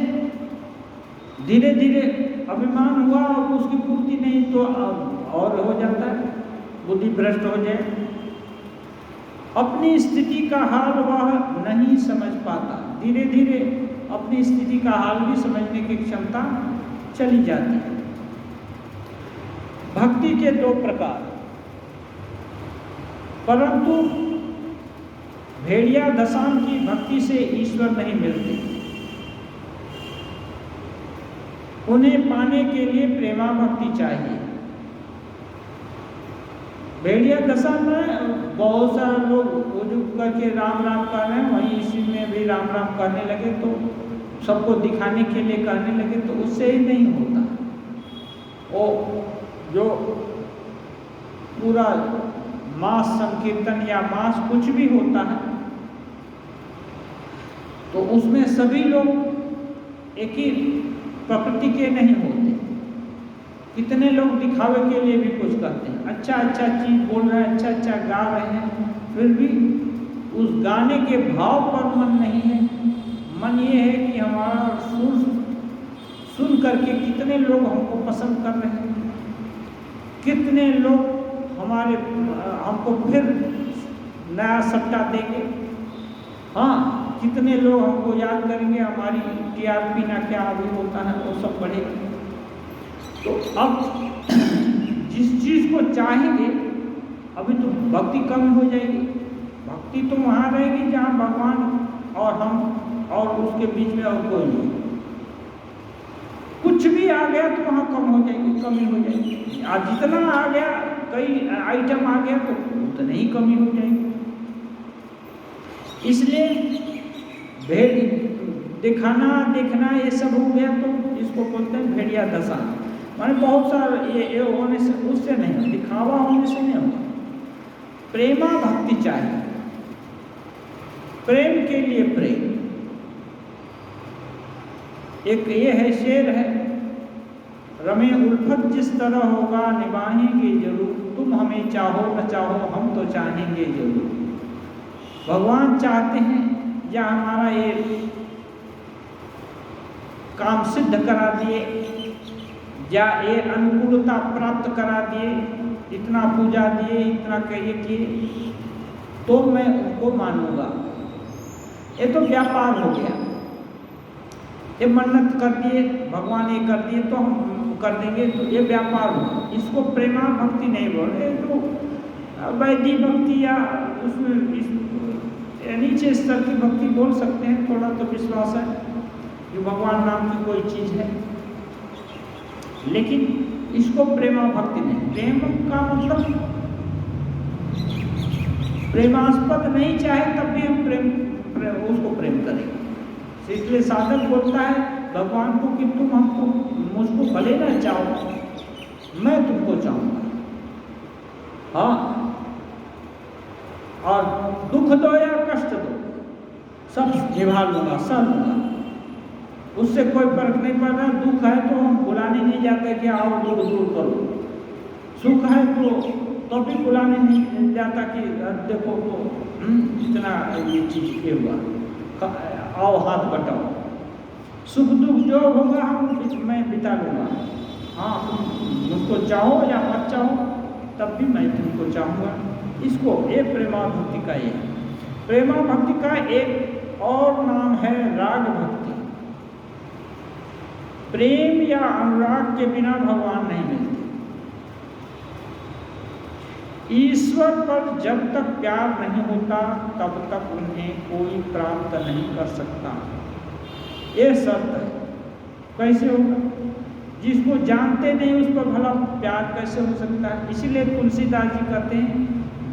धीरे धीरे अभिमान हुआ और उसकी पूर्ति नहीं तो और हो जाता है, बुद्धि भ्रष्ट हो जाए। अपनी स्थिति का हाल वह नहीं समझ पाता। धीरे धीरे अपनी स्थिति का हाल भी समझने की क्षमता चली जाती है। भक्ति के दो प्रकार, परंतु भेड़िया दशाम की भक्ति से ईश्वर नहीं मिलते। उन्हें पाने के लिए प्रेमा भक्ति चाहिए। भेड़िया दशा में बहुत सारे लोग उजुग करके राम राम कर रहे हैं, वहीं इसी में भी राम राम करने लगे तो सबको दिखाने के लिए करने लगे, तो उससे ही नहीं होता। वो जो पूरा मास संकीर्तन या मास कुछ भी होता है, तो उसमें सभी लोग एक ही प्रकृति के नहीं होते। कितने लोग दिखावे के लिए भी कुछ करते हैं, अच्छा अच्छा चीज बोल रहे हैं, अच्छा अच्छा गा रहे हैं, फिर भी उस गाने के भाव पर मन नहीं है। मन ये है कि हमारा सुर सुन करके कितने लोग हमको पसंद कर रहे हैं, कितने लोग हमको फिर नया सट्टा देंगे, हाँ कितने लोग हमको याद करेंगे, हमारी टीआरपी ना क्या अभी होता है वो सब बढ़ेगा। तो अब जिस चीज़ को चाहेंगे अभी तो भक्ति कम हो जाएगी। भक्ति तो वहाँ रहेगी जहाँ भगवान और हम और उसके बीच में और कोई नहीं। कुछ भी आ गया तो वहाँ कम हो जाएगी, कमी हो जाएगी। आज जितना आ गया, कई आइटम आ गया तो उतनी ही कमी हो जाएगी। इसलिए दिखाना देखना ये सब हो गया तो इसको बोलते हैं भेड़िया दशा। माने बहुत सारा ये होने से उससे नहीं, दिखावा होने से नहीं होगा। प्रेमा भक्ति चाहिए, प्रेम के लिए प्रेम। एक ये है शेर है, रमे उल्फत जिस तरह होगा निभाएंगे जरूर, तुम हमें चाहो न चाहो हम तो चाहेंगे जरूर। भगवान चाहते हैं या हमारा ये काम सिद्ध करा दिए या ये अनुकूलता प्राप्त करा दिए, इतना पूजा दिए, इतना कहिए किए तो मैं उनको मानूंगा। ये तो व्यापार हो गया। ये मन्नत कर दिए, भगवान ये कर दिए तो हम कर देंगे, तो ये व्यापार हो। इसको प्रेमा भक्ति नहीं बोले, तो वैदिक भक्ति या उसमें नीचे स्तर की भक्ति बोल सकते हैं। थोड़ा तो विश्वास है कि भगवान नाम की कोई चीज़ है, लेकिन इसको प्रेमा भक्ति नहीं। प्रेम का मतलब प्रेमास्पद नहीं चाहे तब भी हम उसको प्रेम करेंगे। इसलिए साधक बोलता है भगवान को कि तुम हमको मुझको भले ना चाहो, मैं तुमको चाहूँगा। हाँ, और दुख दो या कष्ट दो, सब निभा लूँगा, सह लूँगा, उससे कोई फर्क नहीं पड़ रहा। दुख है तो हम बुलाने नहीं जाते कि आओ दुख दूर करो, सुख है तो भी बुलाने नहीं जाता कि देखो तो इतना ये चीज ये हुआ, आओ हाथ बटाओ। सुख दुख जो होगा मैं बिता लूँगा। हाँ, तुम मुझको चाहो या मत चाहो तब भी मैं तुमको चाहूँगा। इसको ये प्रेमा भक्ति का ये प्रेमा भक्ति का एक और नाम है राग भक्ति। प्रेम या अनुराग के बिना भगवान नहीं मिलते। ईश्वर पर जब तक प्यार नहीं होता तब तक उन्हें कोई प्राप्त नहीं कर सकता, ये शर्त है। कैसे होगा? जिसको जानते नहीं उस पर भला प्यार कैसे हो सकता है? इसीलिए तुलसीदास जी कहते हैं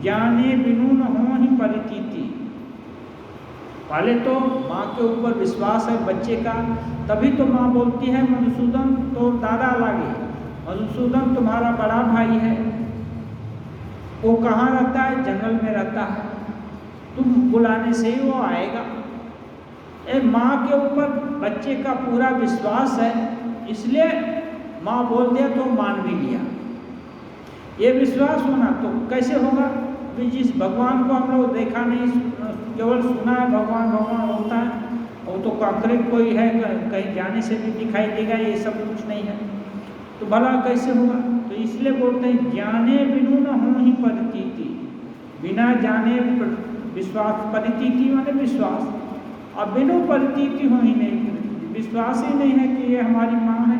ज्ञाने बिनु न हो ही परितीति। पहले तो माँ के ऊपर विश्वास है बच्चे का, तभी तो माँ बोलती है मधुसूदन तो दादा लागे, मधुसूदन तुम्हारा बड़ा भाई है, वो कहाँ रहता है? जंगल में रहता है, तुम बुलाने से ही वो आएगा। माँ के ऊपर बच्चे का पूरा विश्वास है, इसलिए माँ बोल दिया तो मान भी लिया। ये विश्वास होना तो कैसे होगा? जिस भगवान को हम लोग देखा नहीं, केवल सुना है भगवान भगवान होता है, वो तो कांक्रीट कोई है, कहीं जाने से भी दिखाई देगा, ये सब कुछ नहीं है, तो भला कैसे होगा? तो इसलिए बोलते हैं ज्ञाने बिनु न हो ही परितीति। बिना जाने विश्वास, परितीति माने विश्वास, और बिनु परितीति हो ही नहीं, विश्वास ही नहीं है कि ये हमारी माँ है,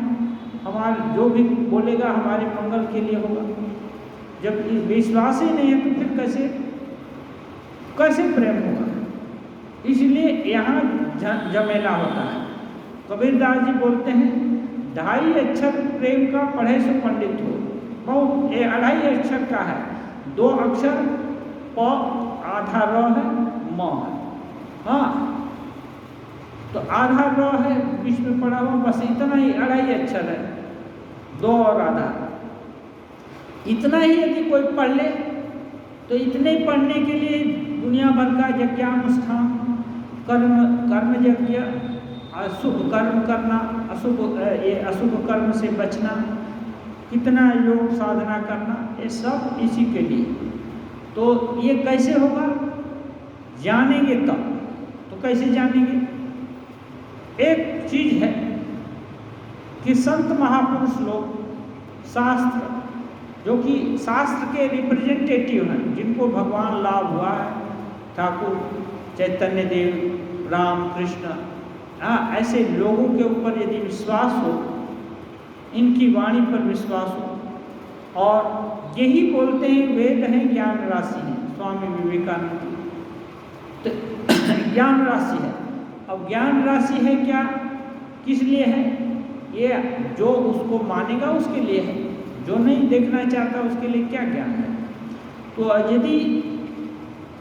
हमारा जो भी बोलेगा हमारे मंगल के लिए होगा। जब विश्वास ही नहीं है तो फिर कैसे प्रेम होगा? इसलिए यहाँ झमेला होता है। कबीरदास जी बोलते हैं 2.5 अक्षर प्रेम का पढ़े सो पंडित हो। बहुत 2.5 अक्षर का है, 2 अक्षर प, आधा र है, म है। हाँ, तो आधा र है बीच में पड़ा हुआ, बस इतना ही 2.5 अक्षर है, 2 और आधा। इतना ही यदि कोई पढ़ ले तो इतने पढ़ने के लिए दुनिया भर का यज्ञानुष्ठान, कर्म यज्ञ, अशुभ कर्म करना, अशुभ कर्म से बचना, कितना योग साधना करना, ये सब इसी के लिए। तो ये कैसे होगा? जानेंगे तब। तो कैसे जानेंगे? एक चीज है कि संत महापुरुष लोग, शास्त्र जो कि शास्त्र के रिप्रेजेंटेटिव हैं, जिनको भगवान लाभ हुआ है, ठाकुर चैतन्य देव, राम कृष्ण, ऐसे लोगों के ऊपर यदि विश्वास हो, इनकी वाणी पर विश्वास हो, और यही बोलते हैं वेद है ज्ञान राशि है, स्वामी विवेकानंद। तो ज्ञान राशि है। अब ज्ञान राशि है क्या? किस लिए है? ये जो उसको मानेगा उसके लिए है, जो नहीं देखना चाहता उसके लिए क्या ज्ञान है? तो यदि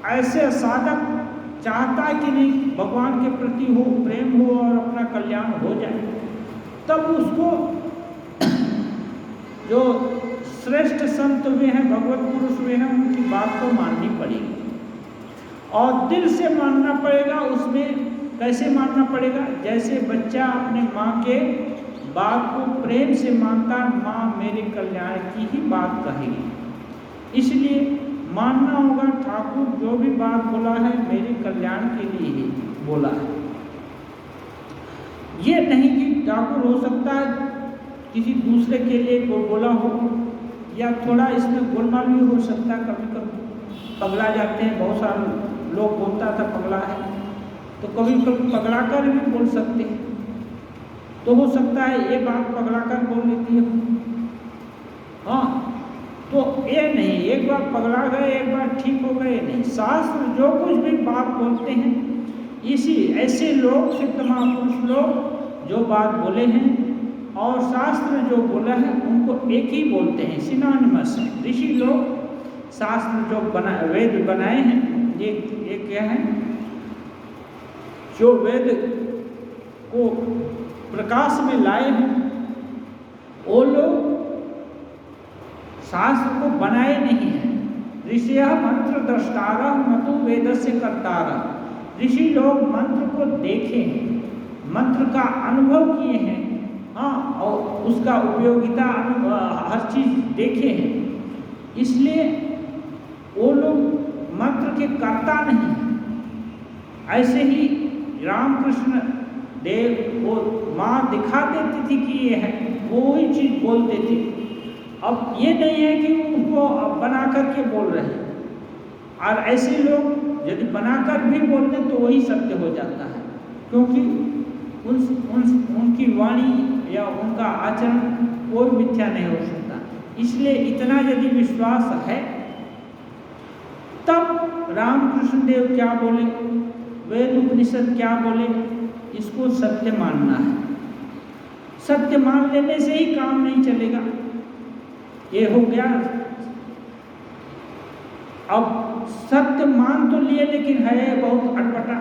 ऐसे साधक चाहता है कि नहीं भगवान के प्रति हो, प्रेम हो और अपना कल्याण हो जाए, तब उसको जो श्रेष्ठ संत हुए हैं, भगवत पुरुष हुए हैं, उनकी बात को माननी पड़ेगी और दिल से मानना पड़ेगा। उसमें कैसे मानना पड़ेगा? जैसे बच्चा अपने माँ के बात को प्रेम से मानता, माँ मेरे कल्याण की ही बात कहेगी, इसलिए मानना होगा ठाकुर जो भी बात बोला है मेरे कल्याण के लिए ही बोला है। ये नहीं कि ठाकुर हो सकता है किसी दूसरे के लिए बोला हो, या थोड़ा इसमें गोलमाल भी हो सकता है। कभी कभी पगला जाते हैं, बहुत सारे लोग बोलता था पगला है, तो कभी कभी पगला कर भी बोल सकते हैं। तो हो सकता है ये बात पगला कर बोल लेती है। हाँ, तो ये नहीं एक बार पगला गए एक बार ठीक हो गए, नहीं। शास्त्र जो कुछ भी बात बोलते हैं, इसी ऐसे लोग, सिद्ध महापुरुष लोग जो बात बोले हैं और शास्त्र जो बोला है उनको एक ही बोलते हैं, सिनोनिमस है। ऋषि लोग शास्त्र जो वेद बनाए हैं, ये क्या है, जो वेद को प्रकाश में लाए हैं, वो लोग शास्त्र को बनाए नहीं है। ऋषियः मंत्र द्रष्टारः न तो वेदस्य कर्तारः। ऋषि लोग मंत्र को देखे हैं, मंत्र का अनुभव किए हैं, हाँ, और उसका उपयोगिता हर चीज देखे हैं, इसलिए वो लोग मंत्र के कर्ता नहीं हैं। ऐसे ही रामकृष्ण देव वो माँ दिखा देती थी कि ये है, वो ही चीज बोलते थे। अब ये नहीं है कि उनको बना करके बोल रहे हैं, और ऐसे लोग यदि बनाकर भी बोलते तो वही सत्य हो जाता है, क्योंकि उनकी वाणी या उनका आचरण कोई मिथ्या नहीं हो सकता। इसलिए इतना यदि विश्वास है, तब रामकृष्ण देव क्या बोले, वेद उपनिषद क्या बोले, इसको सत्य मानना है। सत्य मान लेने से ही काम नहीं चलेगा। ये हो गया। अब सत्य मान तो लिए, लेकिन है बहुत अटपटा,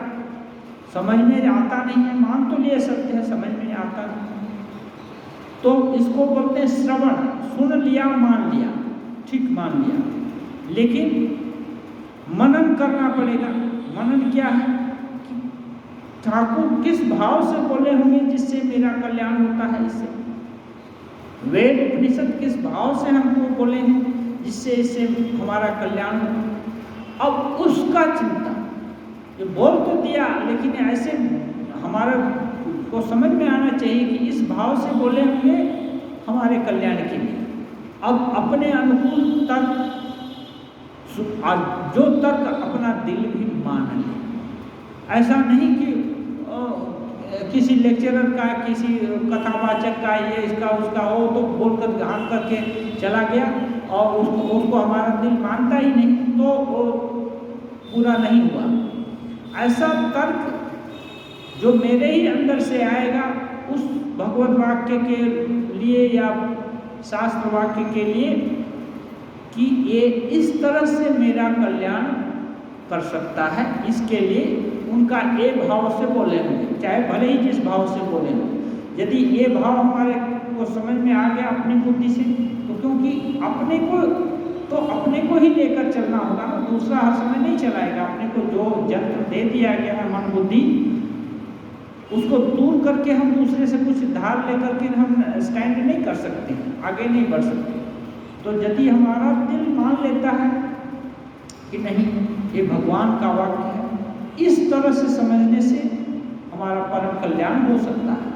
समझ में आता नहीं है। मान तो लिए सत्य है, समझ में आता नहीं, तो इसको बोलते हैं श्रवण। सुन लिया, मान लिया, ठीक मान लिया, लेकिन मनन करना पड़ेगा। मनन क्या है कि ठाकुर किस भाव से बोले होंगे जिससे मेरा कल्याण होता है, इससे वेद उपनिषद किस भाव से हमको बोले हैं जिससे इससे हमारा कल्याण हो। अब उसका चिंता, ये बोल तो दिया, लेकिन ऐसे हमारे को समझ में आना चाहिए कि इस भाव से बोले होंगे हमारे कल्याण के लिए। अब अपने अनुकूल तर्क, जो तर्क अपना दिल भी मान ले, ऐसा नहीं कि किसी लेक्चरर का, किसी कथावाचक का, ये इसका उसका हो तो बोलकर हाँक करके चला गया और उसको हमारा दिल मानता ही नहीं, तो वो पूरा नहीं हुआ। ऐसा तर्क जो मेरे ही अंदर से आएगा उस भगवत वाक्य के लिए या शास्त्र वाक्य के लिए कि ये इस तरह से मेरा कल्याण कर सकता है, इसके लिए उनका ये भाव से बोले होंगे, चाहे भले ही जिस भाव से बोले हों। यदि ये भाव हमारे को समझ में आ गया अपनी बुद्धि से, तो क्योंकि अपने को ही लेकर चलना होगा ना, दूसरा हर समय नहीं चलाएगा। अपने को जो जंत्र दे दिया गया है मन बुद्धि, उसको दूर करके हम दूसरे से कुछ धार लेकर के हम स्टैंड नहीं कर सकते, आगे नहीं बढ़ सकते। तो यदि हमारा दिल मान लेता है कि नहीं ये भगवान का वाक्य है, इस तरह से समझने से हमारा परम कल्याण हो सकता है।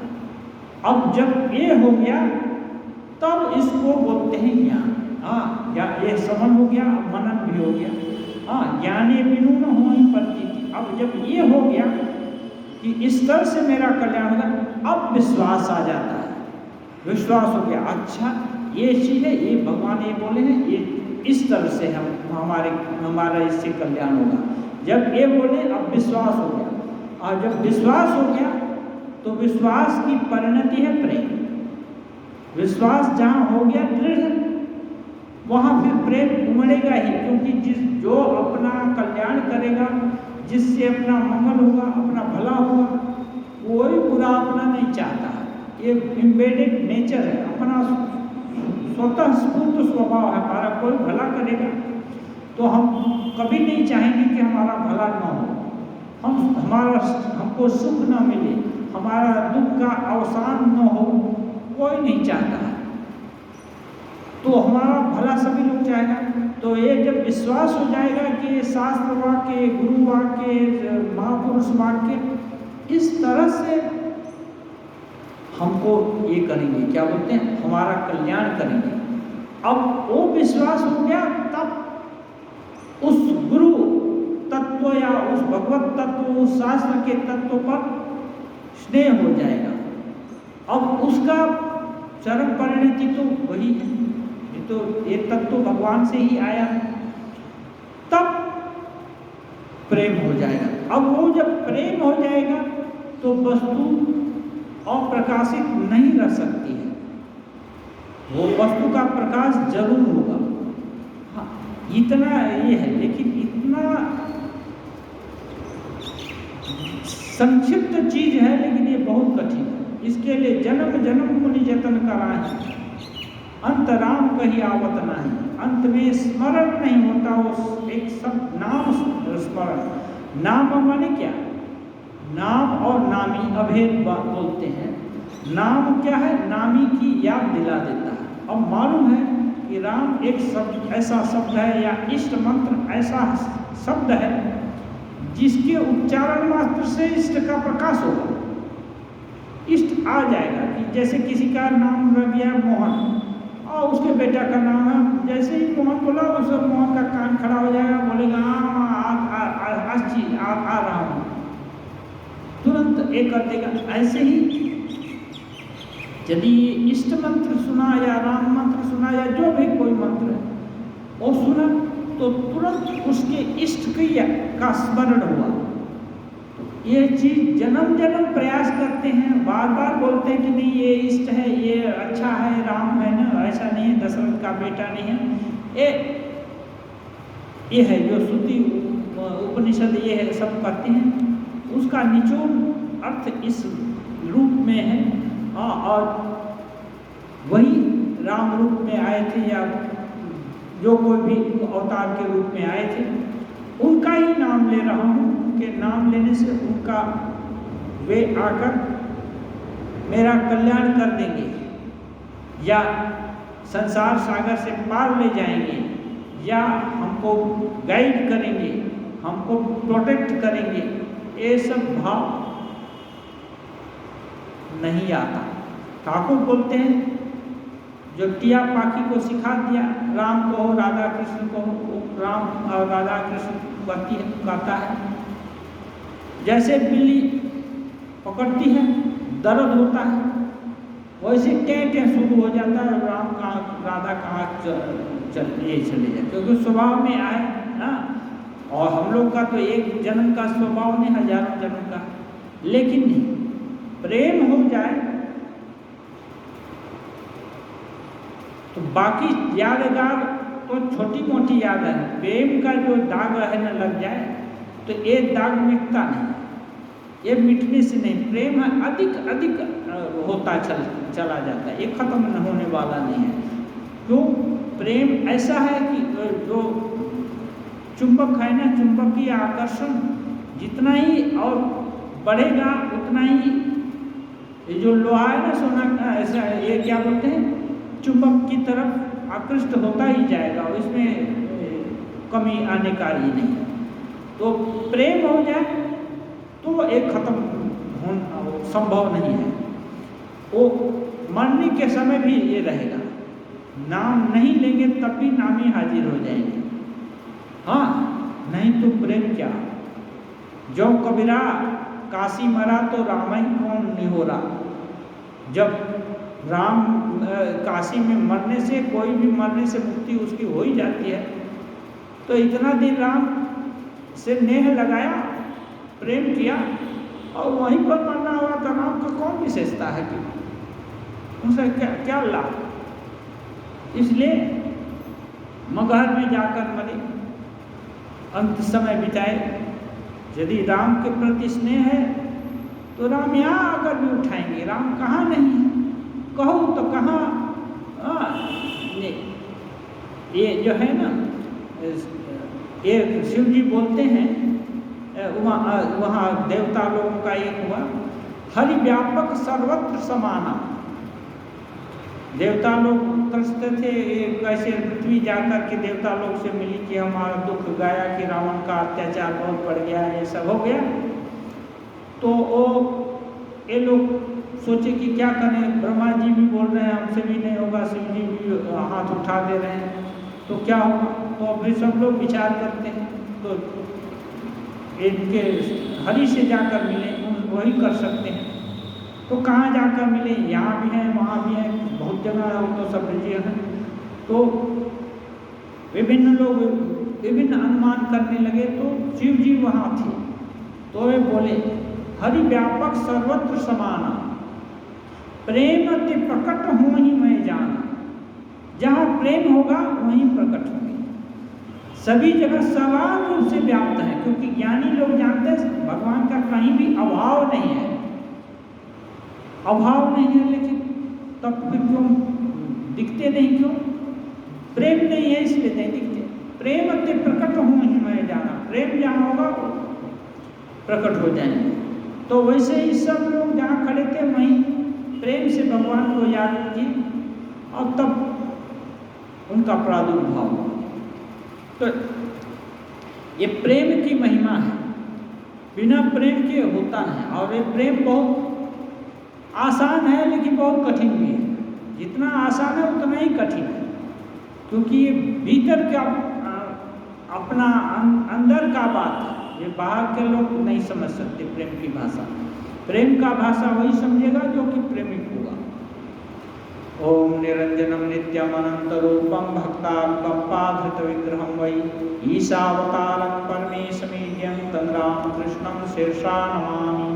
अब जब ये हो गया तब इसको बोलते हैं ज्ञान। हाँ, या ये श्रवण हो गया, मनन भी हो गया। हाँ, ज्ञाने बिनु न होई प्रतीति। अब जब ये हो गया कि इस तरह से मेरा कल्याण होगा, अब विश्वास आ जाता है। विश्वास हो गया, अच्छा ये चीज़ है, ये भगवान ये बोले हैं, ये इस तरह से हमारा इससे कल्याण होगा। जब ये बोले अब विश्वास हो गया, और जब विश्वास हो गया तो विश्वास की परिणति है प्रेम। विश्वास जहाँ हो गया दृढ़, वहाँ फिर प्रेम उमड़ेगा ही, क्योंकि जो अपना कल्याण करेगा, जिससे अपना मंगल होगा, अपना भला होगा, कोई बुरा अपना नहीं चाहता। ये इम्बेडेड नेचर है, अपना स्वतः स्फूर्त स्वभाव है। हमारा कोई भला करेगा तो हम कभी नहीं चाहेंगे कि हमारा भला न हो, हमको सुख न मिले, हमारा दुख का अवसान न हो, कोई नहीं चाहता है। तो हमारा भला सभी लोग चाहेगा। तो ये जब विश्वास हो जाएगा कि ये शास्त्र वाक्य, गुरु वाक्य, महापुरुष वाक्य इस तरह से हमको ये करेंगे, क्या बोलते हैं, हमारा कल्याण करेंगे। अब वो विश्वास हो गया, तब उस गुरु तत्व या उस भगवत तत्व, उस शास्त्र के तत्व पर स्नेह हो जाएगा। अब उसका चरम परिणति तो वही है, तो ये तत्व भगवान से ही आया, तब प्रेम हो जाएगा। अब वो जब प्रेम हो जाएगा तो वस्तु अप्रकाशित नहीं रह सकती है, वो वस्तु का प्रकाश जरूर होगा। हाँ, इतना ये है, लेकिन इतना संक्षिप्त चीज है, लेकिन ये बहुत कठिन है। इसके लिए जन्म जन्म मुनि जतन कराए, अंत राम कही आवत नहीं। अंत में स्मरण नहीं होता, वो एक सब नाम स्मरण। नाम माने क्या? नाम और नामी अभेद बात बोलते हैं। नाम क्या है? नामी की याद दिला देता है। अब मालूम है कि राम एक शब्द, ऐसा शब्द है, या इष्ट मंत्र ऐसा शब्द है जिसके उच्चारण मात्र से इष्ट का प्रकाश होगा, इष्ट आ जाएगा। कि जैसे किसी का नाम रख गया मोहन, और उसके बेटा का नाम है, जैसे ही मोहन बोला उस मोहन का कान खड़ा हो जाएगा, बोलेगा आ रहा हूँ, तुरंत एक कर देगा। ऐसे ही यदि इष्ट मंत्र सुना या राम मंत्र सुना या जो भी कोई मंत्र है वो सुना, तो तुरंत उसके इष्ट का स्मरण हुआ। ये चीज जन्म जन्म प्रयास करते हैं, बार बार बोलते हैं कि नहीं ये इष्ट है, ये अच्छा है, राम है ना, ऐसा नहीं है, दशरथ का बेटा नहीं है। ये है जो श्रुति उपनिषद ये है सब करते हैं, उसका निचोड़ अर्थ इस रूप में है। हाँ, और वही राम रूप में आए थे, या जो कोई भी अवतार के रूप में आए थे, उनका ही नाम ले रहा हूँ। उनके नाम लेने से उनका वे आकर मेरा कल्याण कर देंगे, या संसार सागर से पार ले जाएंगे, या हमको गाइड करेंगे, हमको प्रोटेक्ट करेंगे। ये सब भाव नहीं आता। ठाकुर बोलते हैं जो टिया पाखी को सिखा दिया, राम को हो राधा कृष्ण को हो, राम और राधा कृष्ण कहता है। जैसे बिल्ली पकड़ती है, दर्द होता है, वैसे टे शुरू हो जाता है, राम कहाँ राधा कहाँ चले जाए, क्योंकि स्वभाव में आए ना। और हम लोग का तो एक जन्म का स्वभाव नहीं, हजारों जन्म का। लेकिन नहीं, प्रेम हो जाए तो बाकी यादगार तो छोटी मोटी याद है। प्रेम का जो दाग है ना लग जाए तो ये दाग मिटता नहीं, ये मिटने से नहीं, प्रेम अधिक अधिक होता चला जाता है, ये खत्म न होने वाला नहीं है। क्यों? प्रेम ऐसा है कि जो चुंबक है ना, चुंबकीय आकर्षण जितना ही और बढ़ेगा उतना ही ये जो लोहा है ना, सोना का, ऐसा ये क्या बोलते हैं, चुंबक की तरफ आकृष्ट होता ही जाएगा, और इसमें कमी आने का ही नहीं। तो प्रेम हो जाए तो एक खत्म होना संभव नहीं है। वो मरने के समय भी ये रहेगा, नाम नहीं लेंगे तब भी नामी हाजिर हो जाएंगे। हाँ, नहीं तो प्रेम क्या। जो कबीरा काशी मरा तो राम ही कौन निहोरा। जब राम काशी में मरने से, कोई भी मरने से मुक्ति उसकी हो ही जाती है, तो इतना दिन राम से नेह लगाया, प्रेम किया, और वहीं पर मरना हुआ तो राम का कौन विशेषता है कि उनसे क्या लाभ। इसलिए मगहर में जाकर मरे, अंत समय बिताए। यदि राम के प्रति स्नेह है तो राम यहाँ आकर भी उठाएंगे। राम कहाँ नहीं है, कहो तो कहाँ। ये जो है ना, ये शिव जी बोलते हैं, वहाँ देवता लोगों का एक हुआ, हरि व्यापक सर्वत्र समाना। देवता लोग तरसते थे, कैसे पृथ्वी जाकर के देवता लोग से मिली कि हमारा दुख गाया कि रावण का अत्याचार बहुत बढ़ गया, ये सब हो गया। तो वो ये लोग सोचे कि क्या करें, ब्रह्मा जी भी बोल रहे हैं हमसे भी नहीं होगा, शिव जी भी हाथ उठा दे रहे हैं, तो क्या होगा। तो फिर सब लोग विचार करते हैं, तो इनके हरि से जाकर मिले, वही कर सकते हैं। तो कहाँ जाकर मिले, यहाँ भी हैं वहाँ भी हैं, बहुत जगह है, वो तो सब रिजियन है। तो विभिन्न लोग विभिन्न अनुमान करने लगे, तो शिव जी वहाँ थे। तो वे बोले हरि व्यापक सर्वत्र समाना, प्रेम ते प्रकट हो ही मैं जाना। जहाँ प्रेम होगा वहीं प्रकट होंगे। सभी जगह समान रूप से व्याप्त है, क्योंकि ज्ञानी लोग जानते हैं भगवान का कहीं भी अभाव नहीं है। अभाव नहीं है, लेकिन तब फिर क्यों दिखते नहीं? क्यों? प्रेम नहीं है इसलिए नहीं दिखते। प्रेम अत्य प्रकट हो ही मैं जाना, प्रेम जहाँ होगा प्रकट हो जाएंगे। तो वैसे ही सब लोग जहाँ खड़े थे वहीं प्रेम से भगवान को याद किए और तब उनका प्रादुर्भाव हुआ। तो ये प्रेम की महिमा है, बिना प्रेम के होता नहीं। और ये प्रेम बहुत आसान है लेकिन बहुत कठिन भी है। जितना आसान है उतना ही कठिन है, क्योंकि ये भीतर का अपना अंदर का बात है, ये बाहर के लोग नहीं समझ सकते प्रेम की भाषा। प्रेम का भाषा वही समझेगा जो कि प्रेमिक होगा। ओम निरंजनम नित्यम अनंत रूपम भक्ताधृत विग्रहम वै ईशावतारम परमेशमीड्यं तं रामकृष्णं शीर्षा नमामि।